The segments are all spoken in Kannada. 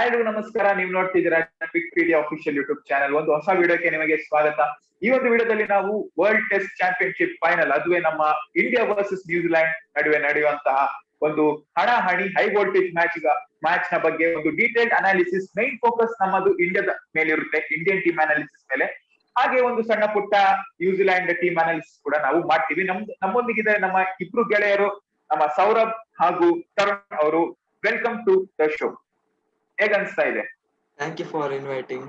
ಹಾಯ್ ನಮಸ್ಕಾರ. ನೀವು ನೋಡ್ತಿದ್ದೀರಾ ವಿಕಿಪೀಡಿಯಾ ಅಫಿಷಿಯಲ್ ಯೂಟ್ಯೂಬ್ ಚಾನಲ್. ಒಂದು ಹೊಸ ವಿಡಿಯೋಕ್ಕೆ ನಿಮಗೆ ಸ್ವಾಗತ. ಈ ಒಂದು ವಿಡಿಯೋದಲ್ಲಿ ನಾವು ವರ್ಲ್ಡ್ ಟೆಸ್ಟ್ ಚಾಂಪಿಯನ್ಶಿಪ್ ಫೈನಲ್, ಅದುವೇ ನಮ್ಮ ಇಂಡಿಯಾ ವರ್ಸಸ್ ನ್ಯೂಜಿಲೆಂಡ್ ನಡುವೆ ನಡೆಯುವಂತಹ ಒಂದು ಹಣಾಹಣಿ ಹೈ ವೋಲ್ಟೇಜ್ ಮ್ಯಾಚ್ ನ ಬಗ್ಗೆ ಒಂದು ಡೀಟೇಲ್ಡ್ ಅನಾಲಿಸಿಸ್. ಮೈನ್ ಫೋಕಸ್ ನಮ್ಮದು ಇಂಡಿಯಾದ ಮೇಲೆ ಇರುತ್ತೆ, ಇಂಡಿಯನ್ ಟೀಮ್ ಅನಾಲಿಸಿಸ್ ಮೇಲೆ. ಹಾಗೆ ಒಂದು ಸಣ್ಣ ಪುಟ್ಟ ನ್ಯೂಜಿಲೆಂಡ್ ಟೀಮ್ ಅನಾಲಿಸಿಸ್ ಕೂಡ ನಾವು ಮಾಡ್ತೀವಿ. ನಮ್ಮೊಂದಿಗಿದೆ ನಮ್ಮ ಇಬ್ರು ಗೆಳೆಯರು, ನಮ್ಮ ಸೌರಭ್ ಹಾಗೂ ತರುಣ್ ಅವರು. Welcome to the show. ಹೇಗ ಅನ್ಸ್ತಾ ಇದೆ? Thank you for inviting.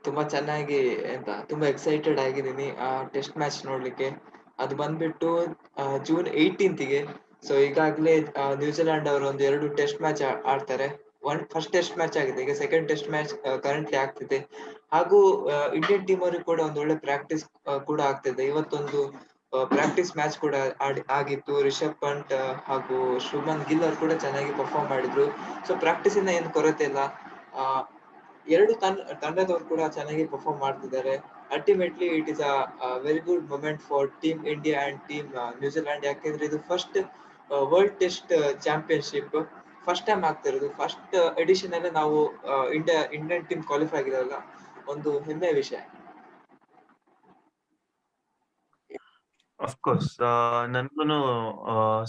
ತುಂಬಾ ಚೆನ್ನಾಗಿ ತುಂಬಾ ಎಕ್ಸೈಟೆಡ್ ಆಗಿದ್ದೀನಿ ಆ ಟೆಸ್ಟ್ ಮ್ಯಾಚ್ ನೋಡ್ಲಿಕ್ಕೆ. ಅದು ಬಂದ್ಬಿಟ್ಟು ಜೂನ್ 18ಗೆ. ಸೊ ಈಗಾಗಲೇ ನ್ಯೂಜಿಲೆಂಡ್ ಅವರು ಒಂದು 2 ಟೆಸ್ಟ್ ಮ್ಯಾಚ್ ಆಡ್ತಾರೆ. ಫಸ್ಟ್ ಟೆಸ್ಟ್ ಮ್ಯಾಚ್ ಆಗಿದೆ, ಈಗ ಸೆಕೆಂಡ್ ಟೆಸ್ಟ್ ಮ್ಯಾಚ್ ಕರೆಂಟ್ಲಿ ಆಗ್ತಿದೆ. ಹಾಗೂ ಇಂಡಿಯನ್ ಟೀಮ್ ಅವರಿಗೆ ಕೂಡ ಒಂದು ಒಳ್ಳೆ ಪ್ರಾಕ್ಟೀಸ್ ಕೂಡ ಆಗ್ತಿದೆ. ಇವತ್ತೊಂದು ಪ್ರಾಕ್ಟೀಸ್ ಮ್ಯಾಚ್ ಕೂಡ ಆಗಿತ್ತು. ರಿಷಬ್ ಪಂಟ್ ಹಾಗೂ ಶುಭ್ಮನ್ ಗಿಲ್ ಅವರು ಕೂಡ ಚೆನ್ನಾಗಿ ಪರ್ಫಾರ್ಮ್ ಮಾಡಿದ್ರು. ಸೊ ಪ್ರಾಕ್ಟೀಸ್ ಇಂದ ಏನು ಕೊರತೆ ಇಲ್ಲ. ಎರಡು ತಂಡದವರು ಕೂಡ ಚೆನ್ನಾಗಿ ಪರ್ಫಾರ್ಮ್ ಮಾಡ್ತಿದ್ದಾರೆ. Ultimately it is a very good moment for team India and team New Zealand. ಯಾಕೆಂದ್ರೆ ಇದು first world test championship first time ಆಗ್ತಿರೋದು. ಫಸ್ಟ್ ಎಡಿಷನ್ ಅಲ್ಲೇ ನಾವು ಇಂಡಿಯನ್ ಟೀಮ್ ಕ್ವಾಲಿಫೈ ಆಗಿರಲ್ಲ, ಒಂದು ಹೆಮ್ಮೆಯ ವಿಷಯ. ಅಫ್ಕೋರ್ಸ್ ನನ್ಗೂನು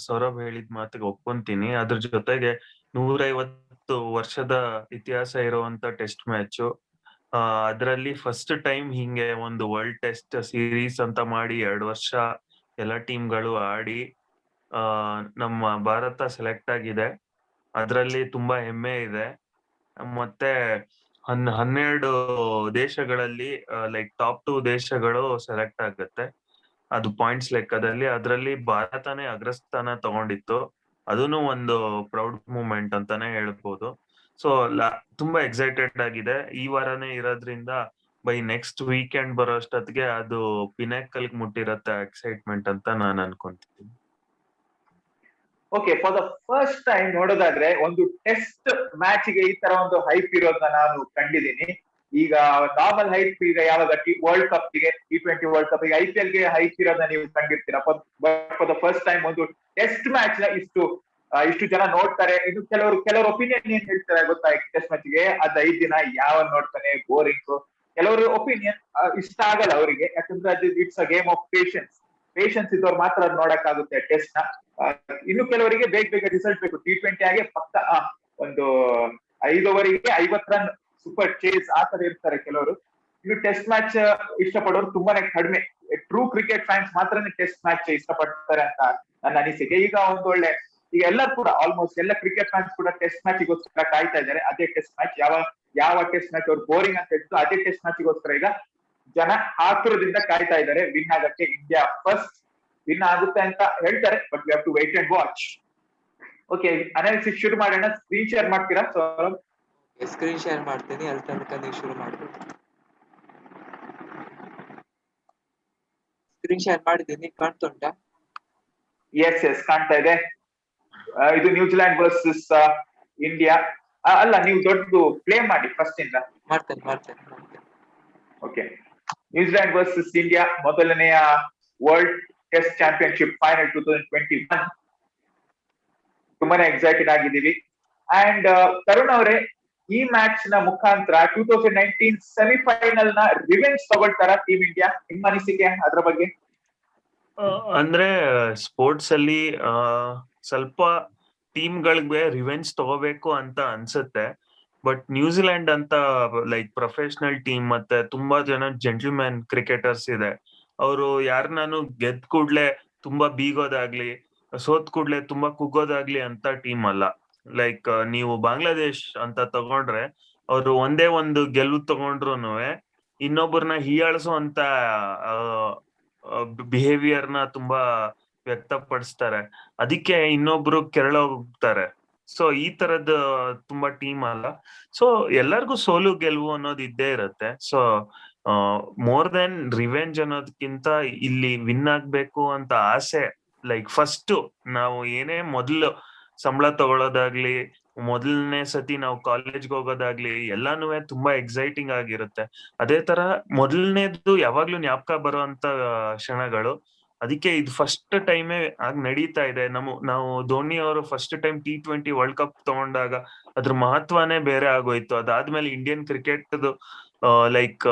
ಸೌರಭ್ ಹೇಳಿದ ಮಾತಿಗೆ ಒಪ್ಕೊಂತೀನಿ. ಅದ್ರ ಜೊತೆಗೆ 150 ವರ್ಷದ ಇತಿಹಾಸ ಇರುವಂತ ಟೆಸ್ಟ್ ಮ್ಯಾಚ್, ಅದರಲ್ಲಿ ಫಸ್ಟ್ ಟೈಮ್ ಹಿಂಗೆ ಒಂದು ವರ್ಲ್ಡ್ ಟೆಸ್ಟ್ ಸೀರೀಸ್ ಅಂತ ಮಾಡಿ 2 ವರ್ಷ ಎಲ್ಲ ಟೀಮ್ಗಳು ಆಡಿ ನಮ್ಮ ಭಾರತ ಸೆಲೆಕ್ಟ್ ಆಗಿದೆ. ಅದರಲ್ಲಿ ತುಂಬಾ ಹೆಮ್ಮೆ ಇದೆ. ಮತ್ತೆ 12 ದೇಶಗಳಲ್ಲಿ ಲೈಕ್ ಟಾಪ್ 2 ದೇಶಗಳು ಸೆಲೆಕ್ಟ್ ಆಗುತ್ತೆ. ಅದು ಪಾಯಿಂಟ್ಸ್ ಲೆಕ್ಕದಲ್ಲಿ. ಅದರಲ್ಲಿ ಭಾರತನೇ ಅಗ್ರಸ್ಥಾನ ತಗೊಂಡಿತ್ತು. ಅದೂನು ಒಂದು ಪ್ರೌಡ್ ಮೂಮೆಂಟ್ ಅಂತಾನೆ ಹೇಳ್ಬೋದು. ಸೊ ತುಂಬಾ ಎಕ್ಸೈಟೆಡ್ ಆಗಿದೆ. ಈ ವಾರನೇ ಇರೋದ್ರಿಂದ ಬೈ ನೆಕ್ಸ್ಟ್ ವೀಕೆಂಡ್ ಬರೋಷ್ಟೊತ್ತಿಗೆ ಅದು ಪಿನಾಕಲ್ ಮುಟ್ಟಿರತ್ತೆ ಎಕ್ಸೈಟ್ಮೆಂಟ್ ಅಂತ ನಾನು ಅನ್ಕೊಂತೀನಿ. Okay, for the first time ನೋಡೋದಾದ್ರೆ ಒಂದು ಟೆಸ್ಟ್ ಮ್ಯಾಚ್ ಗೆ ಈ ತರ ಒಂದು ಹೈಪ್ ಇರೋದನ್ನ ನಾನು ಕಂಡಿದ್ದೀನಿ. ಈಗ ನಾರ್ಮಲ್ ಹೈಪ್ ಈಗ ಯಾವಾಗ ವರ್ಲ್ಡ್ ಕಪ್ ಗೆ, T20 ವರ್ಲ್ಡ್ ಕಪ್ ಗೆ, IPL ಗೆ ಹೈಪ್ ಇರೋದನ್ನ ನೀವು ಕಂಡಿರ್ತೀರಾ. ಫಾರ್ ದ ಫಸ್ಟ್ ಟೈಮ್ ಒಂದು ಟೆಸ್ಟ್ ಮ್ಯಾಚ್ ನ ಇಷ್ಟು ಜನ ನೋಡ್ತಾರೆ. ಇದು ಕೆಲವರು ಒಪಿನಿಯನ್ ಏನ್ ಹೇಳ್ತಾರೆ ಗೊತ್ತಾ, ಟೆಸ್ಟ್ ಮ್ಯಾಚ್ ಗೆ ಅದ್ 5 ದಿನ ಯಾವ ನೋಡ್ತಾನೆ, ಬೋರಿಂಗ್. ಕೆಲವರು ಒಪಿನಿಯನ್ ಇಷ್ಟ ಆಗಲ್ಲ ಅವರಿಗೆ, ಯಾಕಂದ್ರೆ ಅದು it's a game of patience ಇದ್ದವ್ರು ಮಾತ್ರ ಅದ್ ನೋಡಕ್ ಆಗುತ್ತೆ ಟೆಸ್ಟ್ ನ. ಇನ್ನು ಕೆಲವರಿಗೆ ಬೇಗ ರಿಸಲ್ಟ್ ಬೇಕು. T20 ಆಗಿ ಪಕ್ಕ ಒಂದು 5 ಓವರಿಗೆ 50 ರನ್ ಸೂಪರ್ ಚೇಸ್ ಆ ತರ ಇರ್ತಾರೆ ಕೆಲವರು. ಇನ್ನು ಟೆಸ್ಟ್ ಮ್ಯಾಚ್ ಇಷ್ಟಪಡೋರು ತುಂಬಾನೇ ಕಡಿಮೆ. ಟ್ರೂ ಕ್ರಿಕೆಟ್ ಫ್ಯಾನ್ಸ್ ಮಾತ್ರನೇ ಟೆಸ್ಟ್ ಮ್ಯಾಚ್ ಇಷ್ಟಪಡ್ತಾರೆ ಅಂತ ನನ್ನ ಅನಿಸಿಕೆ. ಈಗ ಈಗ ಎಲ್ಲರೂ ಕೂಡ ಆಲ್ಮೋಸ್ಟ್ ಎಲ್ಲ ಕ್ರಿಕೆಟ್ ಫ್ಯಾನ್ಸ್ ಕೂಡ ಟೆಸ್ಟ್ ಮ್ಯಾಚ್ ಗೋಸ್ಕರ ಕಾಯ್ತಾ ಇದ್ದಾರೆ. ಅದೇ ಟೆಸ್ಟ್ ಮ್ಯಾಚ್ ಯಾವ ಟೆಸ್ಟ್ ಮ್ಯಾಚ್ ಅವ್ರು ಬೋರಿಂಗ್ ಅಂತ ಹೇಳ್ತು, ಅದೇ ಟೆಸ್ಟ್ ಮ್ಯಾಚ್ ಗೋಸ್ಕರ ಈಗ ಜನ ಆತುರದಿಂದ ಕಾಯ್ತಾ ಇದ್ದಾರೆ. ವಿನ್ ಆಗಕ್ಕೆ ಇಂಡಿಯಾ ಫಸ್ಟ್ ವಿನ್ ಆಗುತ್ತೆ ಅಂತ ಹೇಳ್ತಾರೆ, but we have to wait and watch. Okay, analysis ಶುರು ಮಾಡೋಣ. ಸ್ಕ್ರೀನ್ ಶೇರ್ ಮಾಡ್ತೀರಾ ಸೌರಭ್? ಸ್ಕ್ರೀನ್ ಶೇರ್ ಮಾಡ್ತೀನಿ, ಅಲ್ಲಿ ತನಕ ನೀವು ಶುರು ಮಾಡ್ಬೇಕು. ಸ್ಕ್ರೀನ್ ಶೇರ್ ಮಾಡಿದ್ದೀನಿ, ಕಾಣ್ತುಂಟಾ? ಎಸ್ ಕಾಣ್ತಾ ಇದೆ. ಇದು ನ್ಯೂಜಿಲೆಂಡ್ ವರ್ಸಸ್ ಇಂಡಿಯಾ. ಅಲ್ಲ, ನೀವು ದೊಡ್ಡದು ಪ್ಲೇ ಮಾಡಿ ಫಸ್ಟ್ ಇಂದ. ಮಾಡ್ತೇನೆ. ಓಕೆ, ನ್ಯೂಜಿಲೆಂಡ್ ವರ್ಸಸ್ ಇಂಡಿಯಾ ಮೊದಲನೆಯ ವರ್ಲ್ಡ್ ಟೆಸ್ಟ್ ಚಾಂಪಿಯನ್ಶಿಪ್ ಫೈನಲ್ 2021. ತುಂಬಾನೇ ಎಕ್ಸೈಟೆಡ್ ಆಗಿದ್ದೀವಿ. ಅಂಡ್ ತರುಣ್ ಅವರೇ, ಈ ಮ್ಯಾಚ್ ನ ಮುಖಾಂತರ 2019 ಸೆಮಿಫೈನಲ್ ನ ರಿವೆಂಜ್ ತಗೊಳ್ತಾರ ಟೀಮ್ ಇಂಡಿಯಾ? ನಿಮ್ಮ ಅನಿಸಿಕೆ ಅದ್ರ ಬಗ್ಗೆ? ಅಂದ್ರೆ ಸ್ಪೋರ್ಟ್ಸ್ ಅಲ್ಲಿ ಸ್ವಲ್ಪ ಟೀಮ್ಗಳಿಗೆ ರಿವೆಂಜ್ ತಗೋಬೇಕು ಅಂತ ಅನ್ಸುತ್ತೆ. ಬಟ್ ನ್ಯೂಜಿಲೆಂಡ್ ಅಂತ ಲೈಕ್ ಪ್ರೊಫೆಷನಲ್ ಟೀಮ್, ಮತ್ತೆ ತುಂಬಾ ಜನ ಜೆಂಟಲ್ಮ್ಯಾನ್ ಕ್ರಿಕೆಟರ್ಸ್ ಇದೆ. ಅವರು ಯಾರನ್ನಾನು ಗೆದ್ದ ಕೂಡ್ಲೆ ತುಂಬಾ ಬೀಗೋದಾಗ್ಲಿ, ಸೋತ್ ಕೂಡ್ಲೆ ತುಂಬಾ ಕುಗ್ಗೋದಾಗ್ಲಿ ಅಂತ ಟೀಮ್ ಅಲ್ಲ. ಲೈಕ್ ನೀವು ಬಾಂಗ್ಲಾದೇಶ್ ಅಂತ ತಗೊಂಡ್ರೆ, ಅವರು ಒಂದೇ ಒಂದು ಗೆಲುವು ತಗೊಂಡ್ರುನು ಇನ್ನೊಬ್ಬರನ್ನ ಹೀಯಾಳಿಸೋ ಅಂತ ಬಿಹೇವಿಯರ್ ನ ತುಂಬಾ ವ್ಯಕ್ತಪಡಿಸ್ತಾರೆ. ಅದಕ್ಕೆ ಇನ್ನೊಬ್ರು ಕೆರಳೋಗ್ತಾರೆ. ಸೊ ಈ ತರದ ತುಂಬಾ ಟೀಮ್ ಅಲ್ಲ. ಸೊ ಎಲ್ಲರಿಗೂ ಸೋಲು ಗೆಲುವು ಅನ್ನೋದು ಇದ್ದೇ ಇರುತ್ತೆ. ಸೊ ಮೋರ್ ದೆನ್ ರಿವೆಂಜ್ ಅನ್ನೋದಕ್ಕಿಂತ ಇಲ್ಲಿ ವಿನ್ ಆಗ್ಬೇಕು ಅಂತ ಆಸೆ. ಲೈಕ್ ಫಸ್ಟ್ ನಾವು ಏನೇ ಮೊದಲು ಸಂಬಳ ತಗೊಳ್ಳೋದಾಗ್ಲಿ, ಮೊದಲನೇ ಸತಿ ನಾವು ಕಾಲೇಜ್ಗೆ ಹೋಗೋದಾಗ್ಲಿ, ಎಲ್ಲಾನು ತುಂಬಾ ಎಕ್ಸೈಟಿಂಗ್ ಆಗಿರುತ್ತೆ. ಅದೇ ತರ ಮೊದಲನೇದು ಯಾವಾಗ್ಲೂ ಜ್ಞಾಪಕ ಬರುವಂತ ಕ್ಷಣಗಳು ಅದಕ್ಕೆ ಇದು ಫಸ್ಟ್ ಟೈಮೇ ಆಗ್ ನಡೀತಾ ಇದೆ. ನಾವು ಧೋನಿ ಅವರು first time T20 world cup ತಗೊಂಡಾಗ ಅದ್ರ ಮಹತ್ವನೇ ಬೇರೆ ಆಗೋಯ್ತು. ಅದಾದ್ಮೇಲೆ ಇಂಡಿಯನ್ ಕ್ರಿಕೆಟ್ ಲೈಕ್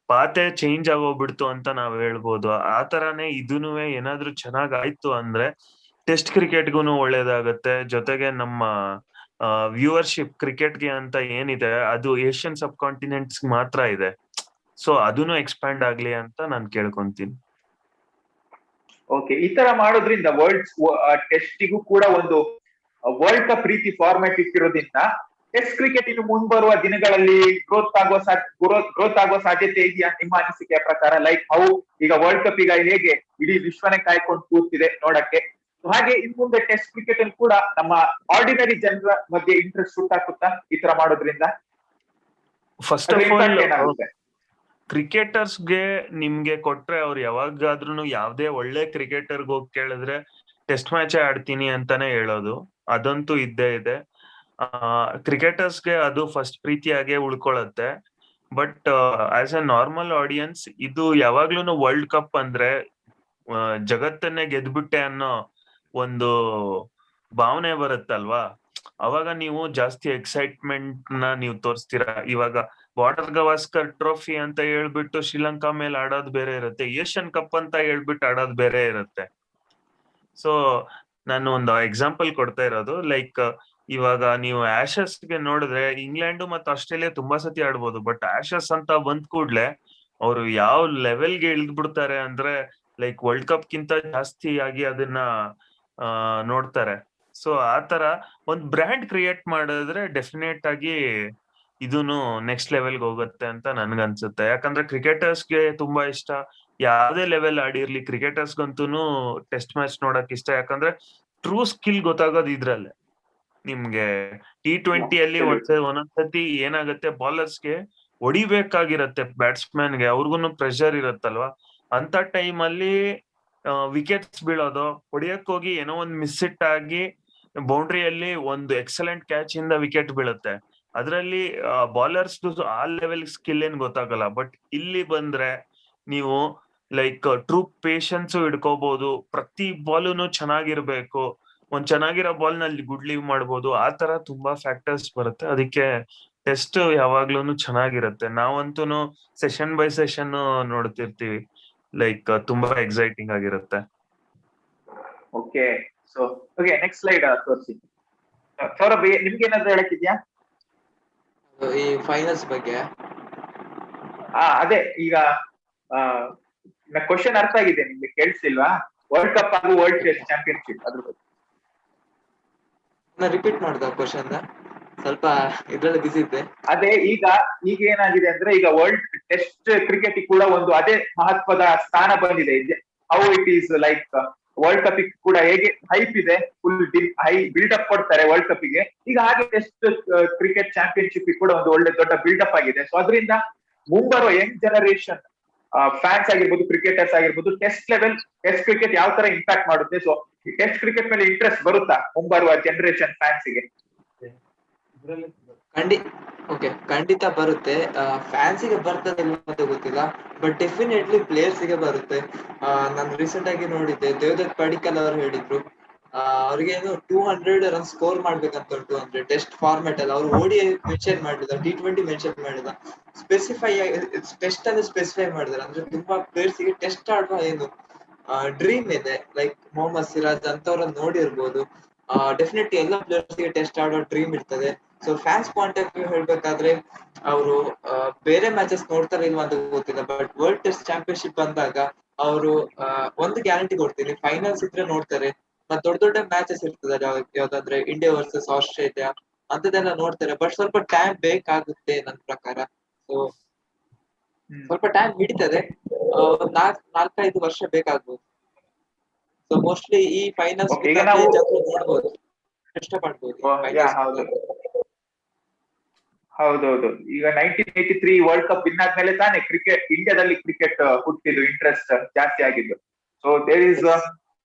ಪಾತೆ ಚೇಂಜ್ ಆಗೋಗ್ಬಿಡ್ತು ಅಂತ ನಾವ್ ಹೇಳ್ಬೋದು. ಆ ತರಾನೇ ಇದೂನುವೆ ಏನಾದ್ರೂ ಚೆನ್ನಾಗ್ ಆಯ್ತು ಅಂದ್ರೆ ಟೆಸ್ಟ್ ಕ್ರಿಕೆಟ್ಗೂನು ಒಳ್ಳೇದಾಗತ್ತೆ. ಜೊತೆಗೆ ನಮ್ಮ ವ್ಯೂವರ್ಶಿಪ್ ಕ್ರಿಕೆಟ್ಗೆ ಅಂತ ಏನಿದೆ ಅದು ಏಷ್ಯನ್ ಸಬ್ ಕಾಂಟಿನೆಂಟ್ಸ್ ಮಾತ್ರ ಇದೆ. ಸೊ ಅದೂನು ಎಕ್ಸ್ಪ್ಯಾಂಡ್ ಆಗ್ಲಿ ಅಂತ ನಾನ್ ಕೇಳ್ಕೊಂತೀನಿ. ಓಕೆ, ಈ ತರ ಮಾಡೋದ್ರಿಂದ ಟೆಸ್ಟಿಗೂ ಕೂಡ ಒಂದು ವರ್ಲ್ಡ್ ಕಪ್ ರೀತಿ ಫಾರ್ಮ್ಯಾಟ್ ಇಟ್ಟಿರೋದ್ರಿಂದ ಟೆಸ್ಟ್ ಕ್ರಿಕೆಟ್ ಇನ್ನು ಮುಂಬರುವ ದಿನಗಳಲ್ಲಿ ಗ್ರೋತ್ ಆಗುವ ಸಾಧ್ಯತೆ ಇದೆಯಾ ನಿಮ್ಮ ಅನಿಸಿಕೆಯ ಪ್ರಕಾರ? ಲೈಕ್ ಹೌ ಈಗ ವರ್ಲ್ಡ್ ಕಪ್ ಈಗ ಹೇಗೆ ಇಡೀ ವಿಶ್ವನೇ ಕಾಯ್ಕೊಂಡು ಕೂರ್ತಿದೆ ನೋಡಕ್ಕೆ, ಹಾಗೆ ಇನ್ ಮುಂದೆ ಟೆಸ್ಟ್ ಕ್ರಿಕೆಟ್ ಅಲ್ಲಿ ಕೂಡ ನಮ್ಮ ಆರ್ಡಿನರಿ ಜನರ ಬಗ್ಗೆ ಇಂಟ್ರೆಸ್ಟ್ ಹುಟ್ಟಾಕುತ್ತಾ ಈ ತರ ಮಾಡೋದ್ರಿಂದ? ಫಸ್ಟ್ ಆಫ್ ಆಲ್ ಏನಾಗುತ್ತೆ? ಕ್ರಿಕೆಟರ್ಸ್ಗೆ ನಿಮ್ಗೆ ಕೊಟ್ರೆ ಅವ್ರು ಯಾವಾಗಾದ್ರೂ ಯಾವ್ದೇ ಒಳ್ಳೆ ಕ್ರಿಕೆಟರ್ಗೆ ಹೋಗಿ ಕೇಳಿದ್ರೆ ಟೆಸ್ಟ್ ಮ್ಯಾಚ್ ಆಡ್ತೀನಿ ಅಂತಾನೆ ಹೇಳೋದು. ಅದಂತೂ ಇದ್ದೇ ಇದೆ. ಕ್ರಿಕೆಟರ್ಸ್ಗೆ ಅದು ಫಸ್ಟ್ ಪ್ರೀತಿಯಾಗೆ ಉಳ್ಕೊಳತ್ತೆ. But as a normal audience ಇದು ಯಾವಾಗ್ಲೂ ವರ್ಲ್ಡ್ ಕಪ್ ಅಂದ್ರೆ ಜಗತ್ತನ್ನೇ ಗೆದ್ಬಿಟ್ಟೆ ಅನ್ನೋ ಒಂದು ಭಾವನೆ ಬರುತ್ತಲ್ವಾ, ಅವಾಗ ನೀವು ಜಾಸ್ತಿ ಎಕ್ಸೈಟ್ಮೆಂಟ್ ನೀವು ತೋರಿಸ್ತೀರಾ. ಇವಾಗ ಬಾರ್ಡರ್ ಗವಾಸ್ಕರ್ ಟ್ರೋಫಿ ಅಂತ ಹೇಳ್ಬಿಟ್ಟು ಶ್ರೀಲಂಕಾ ಮೇಲೆ ಆಡೋದು ಬೇರೆ ಇರುತ್ತೆ, ಏಷ್ಯನ್ ಕಪ್ ಅಂತ ಹೇಳ್ಬಿಟ್ಟು ಆಡೋದು ಬೇರೆ ಇರುತ್ತೆ. ಸೊ ನಾನು ಒಂದು ಎಕ್ಸಾಂಪಲ್ ಕೊಡ್ತಾ ಇರೋದು, ಲೈಕ್ ಇವಾಗ ನೀವು ಆಶಸ್ ಗೆ ನೋಡಿದ್ರೆ ಇಂಗ್ಲೆಂಡ್ ಮತ್ತು ಆಸ್ಟ್ರೇಲಿಯಾ ತುಂಬಾ ಸತಿ ಆಡ್ಬೋದು, ಬಟ್ ಆಶಸ್ ಅಂತ ಬಂದ್ ಕೂಡ್ಲೆ ಅವ್ರು ಯಾವ ಲೆವೆಲ್ಗೆ ಇಳಿದ್ಬಿಡ್ತಾರೆ ಅಂದ್ರೆ ಲೈಕ್ ವರ್ಲ್ಡ್ ಕಪ್ ಗಿಂತ ಜಾಸ್ತಿ ಆಗಿ ಅದನ್ನ ನೋಡ್ತಾರೆ. ಸೊ ಆತರ ಒಂದ್ ಬ್ರ್ಯಾಂಡ್ ಕ್ರಿಯೇಟ್ ಮಾಡಿದ್ರೆ ಡೆಫಿನೆಟ್ ಆಗಿ ಇದೂನು ನೆಕ್ಸ್ಟ್ ಲೆವೆಲ್ಗೆ ಹೋಗುತ್ತೆ ಅಂತ ನನ್ಗನ್ಸುತ್ತೆ. ಯಾಕಂದ್ರೆ ಕ್ರಿಕೆಟರ್ಸ್ಗೆ ತುಂಬಾ ಇಷ್ಟ, ಯಾವ್ದೇ ಲೆವೆಲ್ ಆಡಿರ್ಲಿ ಕ್ರಿಕೆಟರ್ಸ್ಗಂತೂ ಟೆಸ್ಟ್ ಮ್ಯಾಚ್ ನೋಡಕ್ ಇಷ್ಟ. ಯಾಕಂದ್ರೆ ಟ್ರೂ ಸ್ಕಿಲ್ ಗೊತ್ತಾಗೋದು ಇದ್ರಲ್ಲೇ. ನಿಮ್ಗೆ T20 ಅಲ್ಲಿ ಒಂದೊಂದ್ಸತಿ ಏನಾಗುತ್ತೆ, ಬಾಲರ್ಸ್ಗೆ ಹೊಡಿಬೇಕಾಗಿರತ್ತೆ, ಬ್ಯಾಟ್ಸ್ಮನ್ಗೆ ಅವ್ರಿಗೂನು ಪ್ರೆಷರ್ ಇರತ್ತಲ್ವಾ, ಅಂತ ಟೈಮ್ ಅಲ್ಲಿ ವಿಕೆಟ್ಸ್ ಬೀಳೋದು, ಹೊಡಿಯಕ್ ಹೋಗಿ ಏನೋ ಒಂದ್ ಮಿಸ್ಸಿಟ್ ಆಗಿ ಬೌಂಡ್ರಿಯಲ್ಲಿ ಒಂದು ಎಕ್ಸಲೆಂಟ್ ಕ್ಯಾಚ್ ಇಂದ ವಿಕೆಟ್ ಬೀಳುತ್ತೆ. ಅದ್ರಲ್ಲಿ ಬಾಲರ್ಸ್ ಆ ಲೆವೆಲ್ ಸ್ಕಿಲ್ ಏನ್ ಗೊತ್ತಾಗಲ್ಲ. ಬಟ್ ಇಲ್ಲಿ ಬಂದ್ರೆ ನೀವು ಲೈಕ್ ಟ್ರೂ ಪೇಶನ್ಸ್ ಇಡ್ಕೋಬಹುದು, ಪ್ರತಿ ಬಾಲೂನು ಚೆನ್ನಾಗಿರ್ಬೇಕು, ಒಂದ್ ಚೆನ್ನಾಗಿರೋ ಬಾಲ್ ನಲ್ಲಿ ಗುಡ್ ಲೀವ್ ಮಾಡ್ಬೋದು. ಆ ತರ ತುಂಬಾ ಫ್ಯಾಕ್ಟರ್ಸ್ ಬರುತ್ತೆ. ಅದಕ್ಕೆ ಟೆಸ್ಟ್ ಯಾವಾಗ್ಲೂನು ಚೆನ್ನಾಗಿರುತ್ತೆ. ನಾವಂತೂ ಸೆಷನ್ ಬೈ ಸೆಷನ್ ನೋಡ್ತಿರ್ತೀವಿ, ಲೈಕ್ ತುಂಬಾ ಎಕ್ಸೈಟಿಂಗ್ ಆಗಿರುತ್ತೆ. Okay, so okay, next slide ತೋರಿಸಿ. ಸೌರಭ್, ನಿಮ್ಗೆ ಏನಾದ್ರು ಹೇಳಕ್ಕಿದ್ಯಾ ಈ ಫೈನಲ್ಸ್ ಬಗ್ಗೆ? ಅದೇ ಈಗ ಕ್ವಶನ್ ಅರ್ಥ ಆಗಿದೆ ನಿಮ್ಗೆ, ಕೇಳಿಸ್ತಿಲ್ವಾ? ವರ್ಲ್ಡ್ ಕಪ್ ಹಾಗೂ ವರ್ಲ್ಡ್ ಟೆಸ್ಟ್ ಚಾಂಪಿಯನ್ಶಿಪ್ ಅದ್ರ ಬಗ್ಗೆ ರಿಪೀಟ್ ಮಾಡ್ದ ಕ್ವಶನ್? ಸ್ವಲ್ಪ ಇದ್ರಲ್ಲಿ ಬಿಸಿ ಇದ್ದೆ. ಅದೇ ಈಗ ಏನಾಗಿದೆ ಅಂದ್ರೆ, ಈಗ ವರ್ಲ್ಡ್ ಟೆಸ್ಟ್ ಕ್ರಿಕೆಟ್ ಕೂಡ ಒಂದು ಅದೇ ಮಹತ್ವದ ಸ್ಥಾನ ಬಂದಿದೆ. How it is like world cup ಕೂಡ ಹೇಗೆ ಹೈಪ್ ಇದೆ, ಫುಲ್ ಹೈ ಬಿಲ್ಡ್ ಅಪ್ ಕೊಡ್ತಾರೆ ವರ್ಲ್ಡ್ ಕಪ್ ಗೆ, ಈಗ ಹಾಗೆ ಟೆಸ್ಟ್ ಕ್ರಿಕೆಟ್ ಚಾಂಪಿಯನ್ಶಿಪ್ ಕೂಡ ಒಂದು ಒಳ್ಳೆ ದೊಡ್ಡ ಬಿಲ್ಡ್ ಅಪ್ ಆಗಿದೆ. ಸೊ ಅದರಿಂದ ಮುಂಬರುವ ಯಂಗ್ ಜನರೇಷನ್ ಫ್ಯಾನ್ಸ್ ಆಗಿರ್ಬೋದು, ಕ್ರಿಕೆಟರ್ಸ್ ಆಗಿರ್ಬೋದು, ಟೆಸ್ಟ್ ಕ್ರಿಕೆಟ್ ಯಾವ ತರ ಇಂಪ್ಯಾಕ್ಟ್ ಮಾಡುತ್ತೆ, ಸೊ ಟೆಸ್ಟ್ ಕ್ರಿಕೆಟ್ ಮೇಲೆ ಇಂಟ್ರೆಸ್ಟ್ ಬರುತ್ತಾ ಮುಂಬರುವ ಜನರೇಷನ್ ಫ್ಯಾನ್ಸ್ ಗೆ? ಖಂಡಿತ ಬರುತ್ತೆ. ಫ್ಯಾನ್ಸ್ ಗೆ ಬರ್ತದೆ ಅಂತ ಗೊತ್ತಿಲ್ಲ, ಬಟ್ ಡೆಫಿನೆಟ್ಲಿ ಪ್ಲೇಯರ್ಸ್ ಗೆ ಬರುತ್ತೆ. ನಾನು ರೀಸೆಂಟ್ ಆಗಿ ನೋಡಿದ್ದೆ, ದೇವದತ್ ಪಡಿಕ್ಕಲ್ ಅವರು ಹೇಳಿದ್ರು, ಅವ್ರಿಗೇನು 200 ರನ್ ಸ್ಕೋರ್ ಮಾಡ್ಬೇಕಂತ ಉಂಟು ಅಂದ್ರೆ ಟೆಸ್ಟ್ ಫಾರ್ಮೆಟ್ ಅಲ್ಲಿ. ಅವ್ರು ODI ಮೆನ್ಷನ್ ಮಾಡಿಲ್ಲ, T20 ಮೆನ್ಷನ್ ಮಾಡಿಲ್ಲ, ಟೆಸ್ಟ್ ಅಲ್ಲಿ ಸ್ಪೆಸಿಫೈ ಮಾಡಿದಾರೆ. ಅಂದ್ರೆ ತುಂಬಾ ಪ್ಲೇಯರ್ಸ್ ಗೆ ಟೆಸ್ಟ್ ಆಡುವ ಏನು ಡ್ರೀಮ್ ಇದೆ. ಲೈಕ್ ಮೊಹಮ್ಮದ್ ಸಿರಾಜ್ ಅಂತವ್ರನ್ನ ನೋಡಿರ್ಬೋದು. ಡೆಫಿನೆಟ್ಲಿ ಎಲ್ಲ ಪ್ಲೇಯರ್ಸ್ ಗೆ ಟೆಸ್ಟ್ ಆಡೋ ಡ್ರೀಮ್ ಇರ್ತದೆ. So fans point of view ಹೇಳ್ಬೇಕಾದ್ರೆ ಅವರು ಬೇರೆ ಮ್ಯಾಚಸ್ ನೋಡ್ತಾರೆ ಇಲ್ವಾ ಅಂತ ಗೊತ್ತಿಲ್ಲ, ಬಟ್ ವರ್ಲ್ಡ್ ಟೆಸ್ಟ್ ಚಾಂಪಿಯನ್ಶಿಪ್ ಬಂದಾಗ ಅವರು ಒಂದು ಗ್ಯಾರಂಟಿ ಕೊಡ್ತೀನಿ, ಫೈನಲ್ಸ್ ಇದ್ರೆ ನೋಡ್ತಾರೆ. ಮತ್ತೆ ದೊಡ್ಡ ದೊಡ್ಡ ಮ್ಯಾಚಸ್ ಇರ್ತದೆ, ಯಾವ್ದಾದ್ರೆ ಇಂಡಿಯಾ ವರ್ಸಸ್ ಆಸ್ಟ್ರೇಲಿಯಾ ಅಂತದೆಲ್ಲ ನೋಡ್ತಾರೆ. ಬಟ್ ಸ್ವಲ್ಪ ಟೈಮ್ ಬೇಕಾಗುತ್ತೆ ನನ್ನ ಪ್ರಕಾರ. ಸೊ ಸ್ವಲ್ಪ ಟೈಮ್ ಹಿಡಿತದೆ, 4-5 ವರ್ಷ ಬೇಕಾಗ್ಬೋದು. ಸೊ ಮೋಸ್ಟ್ಲಿ ಈ ಫೈನಲ್ಸ್ ನೋಡ್ಬೋದು, ಇಷ್ಟಪಡ್ಬೋದು. ಹೌದೌದು, ಈಗ 1983 ವರ್ಲ್ಡ್ ಕಪ್ ವಿನ್ ಆದ್ಮೇಲೆ ತಾನೇ ಇಂಡಿಯಾದಲ್ಲಿ ಕ್ರಿಕೆಟ್ ಹುಟ್ಟಿದ್ದು, ಇಂಟ್ರೆಸ್ಟ್ ಜಾಸ್ತಿ ಆಗಿದ್ದು. So there is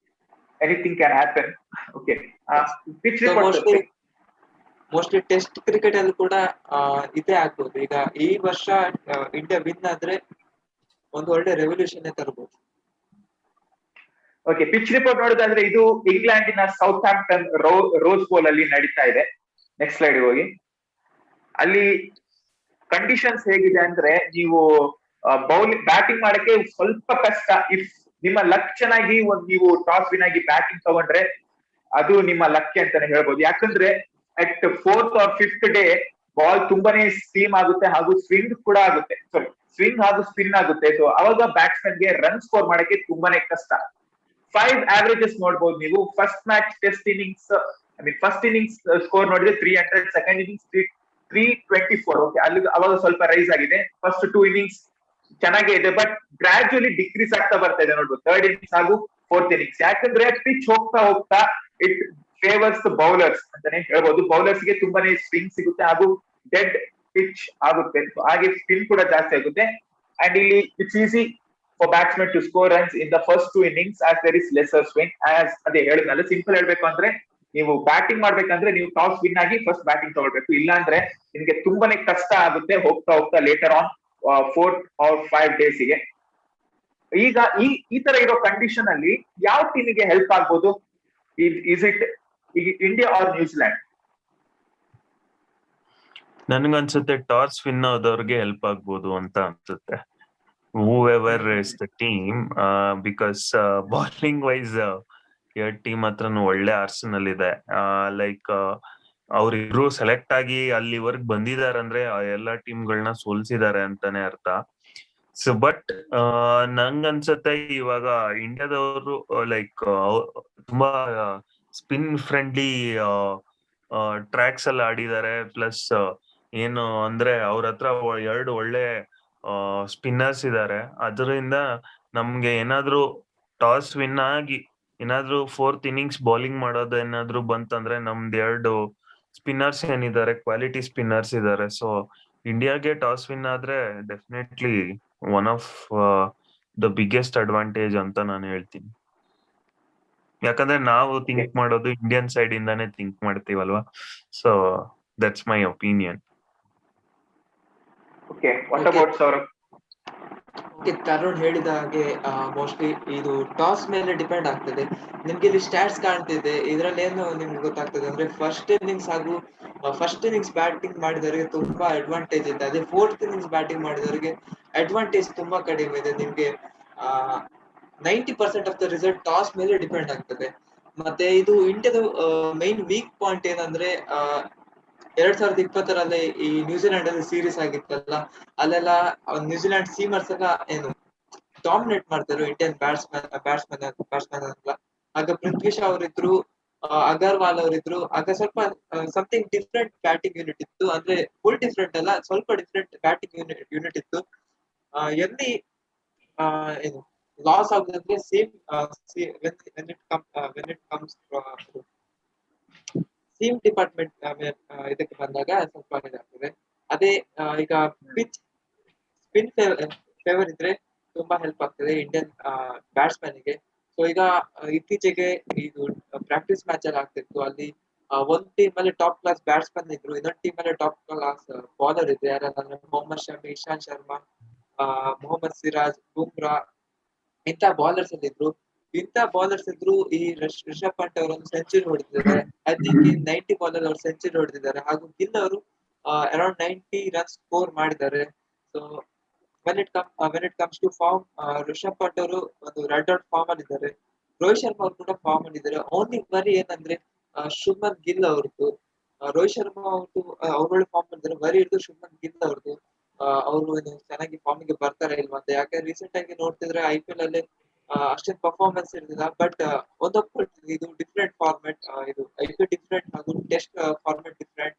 anything can happen. Okay, mostly test cricket ಅಲ್ಲಿ ಕೂಡ ಇದೇ ಆಗ್ಬೋದು. ಈಗ ಈ ವರ್ಷ ಇಂಡಿಯಾ ವಿನ್ ಆದ್ರೆ ಒಂದು ಒಳ್ಳೆ ರೆವಲ್ಯೂಷನ್ ತರಬಹುದು. ಓಕೆ, ಪಿಚ್ ರಿಪೋರ್ಟ್ ನೋಡೋದಾದ್ರೆ ಇದು ಇಂಗ್ಲೆಂಡಿನ ಸೌತ್ ಆಂಪ್ಟನ್ ರೋಸ್ ಬೋಲ್ ಅಲ್ಲಿ ನಡೀತಾ ಇದೆ. ನೆಕ್ಸ್ಟ್ ಸ್ಲೈಡ್ ಹೋಗಿ. ಅಲ್ಲಿ ಕಂಡೀಷನ್ಸ್ ಹೇಗಿದೆ ಅಂದ್ರೆ, ನೀವು ಬೌಲಿಂಗ್ ಬ್ಯಾಟಿಂಗ್ ಮಾಡಕ್ಕೆ ಸ್ವಲ್ಪ ಕಷ್ಟ. ಇಫ್ ನಿಮ್ಮ ಲಕ್ ಚೆನ್ನಾಗಿ ನೀವು ಟಾಸ್ ವಿನ್ ಆಗಿ ಬ್ಯಾಟಿಂಗ್ ತಗೊಂಡ್ರೆ ಅದು ನಿಮ್ಮ ಲಕ್ ಅಂತಾನೆ ಹೇಳ್ಬೋದು. ಯಾಕಂದ್ರೆ at 4th or 5th day ball ತುಂಬಾನೇ ಸ್ಟೀಮ್ ಆಗುತ್ತೆ ಹಾಗೂ ಸ್ವಿಂಗ್ ಕೂಡ ಆಗುತ್ತೆ. ಸಾರಿ, ಸ್ವಿಂಗ್ ಹಾಗೂ ಸ್ಪಿನ್ ಆಗುತ್ತೆ. ಸೊ ಅವಾಗ ಬ್ಯಾಟ್ಸ್ಮನ್ ಗೆ ರನ್ ಸ್ಕೋರ್ ಮಾಡಕ್ಕೆ ತುಂಬಾನೇ ಕಷ್ಟ. 5 averages ನೋಡ್ಬೋದು ನೀವು. First match test innings first innings score ನೋಡಿದ್ರೆ 300, ಸೆಕೆಂಡ್ ಇನ್ನಿಂಗ್ಸ್ 324. ಓಕೆ, ಅಲ್ಲಿ ಅವಾಗ ಸ್ವಲ್ಪ ರೈಸ್ ಆಗಿದೆ. ಫಸ್ಟ್ 2 innings ಚೆನ್ನಾಗೇ ಇದೆ, ಬಟ್ ಗ್ರಾಜುಯಲಿ ಡಿಕ್ರೀಸ್ ಆಗ್ತಾ ಬರ್ತಾ ಇದೆ ನೋಡ್ಬೋದು 3rd innings ಹಾಗೂ 4th innings. ಯಾಕಂದ್ರೆ ಪಿಚ್ ಹೋಗ್ತಾ ಹೋಗ್ತಾ ಇಟ್ ಫೇವರ್ಸ್ ಬೌಲರ್ಸ್ ಅಂತಾನೆ ಹೇಳ್ಬೋದು. ಬೌಲರ್ಸ್ ಗೆ ತುಂಬಾನೇ ಸ್ವಿಂಗ್ ಸಿಗುತ್ತೆ ಹಾಗೂ ಡೆಡ್ ಪಿಚ್ ಆಗುತ್ತೆ, ಹಾಗೆ ಸ್ಪಿನ್ ಕೂಡ ಜಾಸ್ತಿ ಆಗುತ್ತೆ. ಅಂಡ್ ಇಲ್ಲಿ it's easy for batsman to score runs in the first 2 innings as there is lesser swing. As ಅದೇ ಹೇಳಿದ್ನಲ್ಲ, ಸಿಂಪಲ್ ಹೇಳ್ಬೇಕು ಅಂದ್ರೆ ನೀವು ಬ್ಯಾಟಿಂಗ್ ಮಾಡ್ಬೇಕಂದ್ರೆ ನೀವು ಟಾಸ್ ವಿನ್ ಆಗಿ ಫಸ್ಟ್ ಬ್ಯಾಟಿಂಗ್ ತಗೊಳ್ಬೇಕು. ಇಲ್ಲ ಅಂದ್ರೆ ನಿಮ್ಗೆ ತುಂಬಾನೇ ಕಷ್ಟ ಆಗುತ್ತೆ ಹೋಗ್ತಾ ಹೋಗ್ತಾ ಲೇಟರ್ ಆನ್ 4 or 5 days ಗೆ. ಈಗ ಈ ತರ ಇರೋ ಕಂಡೀಷನ್ ಅಲ್ಲಿ ಯಾವ ಟೀಮಿಗೆ ಹೆಲ್ಪ್ ಆಗ್ಬೋದು? Is it India or New Zealand? ನನ್ಗನ್ಸುತ್ತೆ ಟಾಸ್ ವಿನ್ ಆದವ್ರಿಗೆ ಹೆಲ್ಪ್ ಆಗ್ಬೋದು ಅಂತ ಅನ್ಸುತ್ತೆ. whoever is the team, because bowling wise team ಹತ್ರನು ಒಳ್ಳೆ ಆರ್ಸನಲ್ ಇದೆ. ಲೈಕ್ ಅವ್ರಿಬ್ರು ಸೆಲೆಕ್ಟ್ ಆಗಿ ಅಲ್ಲಿವರೆಗೆ ಬಂದಿದ್ದಾರೆ ಅಂದ್ರೆ ಎಲ್ಲಾ ಟೀಮ್ಗಳನ್ನ ಸೋಲ್ಸಿದ್ದಾರೆ ಅಂತಾನೆ ಅರ್ಥ. ಸೊ ಬಟ್ ನಂಗನ್ಸತ್ತೆ ಇವಾಗ ಇಂಡಿಯಾದವರು ಲೈಕ್ ತುಂಬಾ ಸ್ಪಿನ್ ಫ್ರೆಂಡ್ಲಿ ಟ್ರ್ಯಾಕ್ಸ್ ಎಲ್ಲ ಆಡಿದ್ದಾರೆ. ಪ್ಲಸ್ ಏನು ಅಂದ್ರೆ ಅವ್ರ ಹತ್ರ 2 ಒಳ್ಳೆ ಸ್ಪಿನ್ನರ್ಸ್ ಇದ್ದಾರೆ. ಅದರಿಂದ ನಮ್ಗೆ ಏನಾದ್ರು ಟಾಸ್ ವಿನ್ ಆಗಿ ಏನಾದ್ರು 4th innings ಬೌಲಿಂಗ್ ಮಾಡೋದು ಏನಾದ್ರು ಬಂತಂದ್ರೆ ನಮ್ದು 2 ಸ್ಪಿನ್ನರ್ಸ್ ಏನಿದ್ದಾರೆ ಕ್ವಾಲಿಟಿ ಸ್ಪಿನ್ನರ್ಸ್ ಇದ್ದಾರೆ. ಸೊ ಇಂಡಿಯಾಗೆ ಟಾಸ್ ವಿನ್ ಆದ್ರೆ definitely one of the biggest advantage ಅಂತ ನಾನು ಹೇಳ್ತೀನಿ. ಯಾಕಂದ್ರೆ ನಾವು ಥಿಂಕ್ ಮಾಡೋದು ಇಂಡಿಯನ್ ಸೈಡ್ ಇಂದಾನೆ ಥಿಂಕ್ ಮಾಡ್ತೀವಲ್ವಾ. So that's my opinion. Okay, what about Saurabh? Okay, Tarun ಹೇಳಿದ ಹಾಗೆ ಮೋಸ್ಟ್ಲಿ ಇದು ಟಾಸ್ ಮೇಲೆ ಡಿಪೆಂಡ್ ಆಗ್ತದೆ. ನಿಮ್ಗೆ ಇಲ್ಲಿ ಸ್ಟ್ಯಾಟ್ಸ್ ಕಾಣ್ತಿದೆ, ಇದ್ರಲ್ಲಿ ಏನು ನಿಮ್ಗೆ ಗೊತ್ತಾಗ್ತದೆ ಅಂದ್ರೆ ಫಸ್ಟ್ ಇನ್ನಿಂಗ್ಸ್ ಹಾಗೂ ಫಸ್ಟ್ ಇನ್ನಿಂಗ್ಸ್ ಬ್ಯಾಟಿಂಗ್ ಮಾಡಿದವರಿಗೆ ತುಂಬಾ ಅಡ್ವಾಂಟೇಜ್ ಇದೆ. ಅದೇ 4th innings ಬ್ಯಾಟಿಂಗ್ ಮಾಡಿದವರಿಗೆ ಅಡ್ವಾಂಟೇಜ್ ತುಂಬಾ ಕಡಿಮೆ ಇದೆ. ನಿಮ್ಗೆ 90% ಆಫ್ ದ ರಿಸಲ್ಟ್ ಟಾಸ್ ಮೇಲೆ ಡಿಪೆಂಡ್ ಆಗ್ತದೆ. ಮತ್ತೆ ಇದು ಇಂಡಿಯಾದ ಮೈನ್ ವೀಕ್ ಪಾಯಿಂಟ್ ಏನಂದ್ರೆ 2020ರಲ್ಲಿ ಈ ನ್ಯೂಜಿಲೆಂಡ್ ಅಲ್ಲಿ ಸೀರೀಸ್ ಆಗಿತ್ತಲ್ಲ, ಅಲ್ಲೆಲ್ಲ ನ್ಯೂಜಿಲೆಂಡ್ ಸೀಮರ್ಸ್ ಎಲ್ಲ ಏನು ಡಾಮಿನೇಟ್ ಮಾಡ್ತಾರೆ ಇಂಡಿಯನ್ ಬ್ಯಾಟ್ಸ್ಮನ್ ಎಲ್ಲ. ಆಗ ಪೃಥ್ವಿ ಶಾ ಅವರಿದ್ರು, ಅಗರ್ವಾಲ್ ಅವರಿದ್ರು. ಆಗ ಸ್ವಲ್ಪ ಸಮಥಿಂಗ್ ಡಿಫ್ರೆಂಟ್ ಬ್ಯಾಟಿಂಗ್ ಯೂನಿಟ್ ಇತ್ತು. ಅಂದ್ರೆ ಫುಲ್ ಡಿಫ್ರೆಂಟ್ ಅಲ್ಲ, ಸ್ವಲ್ಪ ಡಿಫ್ರೆಂಟ್ ಬ್ಯಾಟಿಂಗ್ ಯೂನಿಟ್ ಇತ್ತು. ಎಲ್ಲಿ ಏನು ಲಾಸ್ ಆಗುದಂದ್ರೆ same when it comes team department ಇದಕ್ಕೆ ಬಂದಾಗ ಸ್ವಲ್ಪ ಇದಾಗ್ತದೆ. ಅದೇ ಈಗ ಪಿಚ್ ಸ್ಪಿನ್ ಫೇವರ್ ಇದ್ರೆ ತುಂಬಾ ಹೆಲ್ಪ್ ಆಗ್ತದೆ ಇಂಡಿಯನ್ ಬ್ಯಾಟ್ಸ್ಮನ್ ಗೆ. ಸೊ ಈಗ ಇತ್ತೀಚೆಗೆ ಇದು ಪ್ರಾಕ್ಟೀಸ್ ಮ್ಯಾಚ್ ಅಲ್ಲಿ ಆಗ್ತಿತ್ತು. ಅಲ್ಲಿ ಒಂದ್ ಟೀಮ್ ಅಲ್ಲಿ ಟಾಪ್ ಕ್ಲಾಸ್ ಬ್ಯಾಟ್ಸ್ಮನ್ ಇದ್ರು, ಇನ್ನೊಂದ್ ಟೀಮ್ ಅಲ್ಲಿ ಟಾಪ್ ಕ್ಲಾಸ್ ಬೌಲರ್ ಇದ್ರು. ಯಾರಂದ್ರೆ ಮೊಹಮ್ಮದ್ ಶಮಿ, ಇಶಾಂತ್ ಶರ್ಮಾ, ಮೊಹಮ್ಮದ್ ಸಿರಾಜ್, ಬುಮ್ರಾ, ಇಂಥ ಬೌಲರ್ಸ್ ಅಲ್ಲಿ ಇದ್ರು. ಈ ರಿಷಬ್ ಪಂಟ್ ಅವರು ಒಂದು ಸೆಂಚುರಿ ಹೊಡೆದಿದ್ದಾರೆ. ಐ ಥಿಂಕ್ 90 ಬಾಲ್ ಅವರು ಸೆಂಚುರಿ ಹೊಡೆದಿದ್ದಾರೆ. ಹಾಗೂ ಗಿಲ್ ಅವರು ಅರೌಂಡ್ 90 ರನ್ ಸ್ಕೋರ್ ಮಾಡಿದ್ದಾರೆ. So when it comes to form, Rishabh Pant ಅವರು ಒಂದು ರೆಡ್ ಔಟ್ ಫಾರ್ಮ್ ಅಲ್ಲಿ ಇದ್ದಾರೆ. ರೋಹಿತ್ ಶರ್ಮಾ ಅವರು ಕೂಡ ಫಾರ್ಮ್ ಅಲ್ಲಿ ಇದ್ದಾರೆ. ಓನ್ಲಿ ವರಿ ಏನಂದ್ರೆ ಶುಭ್ಮನ್ ಗಿಲ್ ಅವ್ರದ್ದು. ರೋಹಿತ್ ಶರ್ಮಾ ಅವ್ರದ್ದು ಅವ್ರೊಳ್ಳೆ ಫಾರ್ಮ್ ಇದ್ದಾರೆ. ವರಿ ಇರೋದು ಶುಭ್ಮನ್ ಗಿಲ್ ಅವ್ರದ್ದು. ಅವರು ಚೆನ್ನಾಗಿ ಫಾರ್ಮ್ ಗೆ ಬರ್ತಾರೆ ಇಲ್ವಾ ಅಂತ. ಯಾಕಂದ್ರೆ ರೀಸೆಂಟ್ ಆಗಿ ನೋಡ್ತಿದ್ರೆ IPL ಅಲ್ಲಿ ಅಷ್ಟೇನ್ ಪರ್ಫಾರ್ಮೆನ್ಸ್ ಇರಲಿಲ್ಲ. ಬಟ್ ಒಂದೊಂದು ಇದು ಡಿಫ್ರೆಂಟ್ ಫಾರ್ಮೆಟ್, ಇದು IPL ಡಿಫ್ರೆಂಟ್ ಹಾಗೂ ಟೆಸ್ಟ್ ಫಾರ್ಮೆಟ್ ಡಿಫ್ರೆಂಟ್.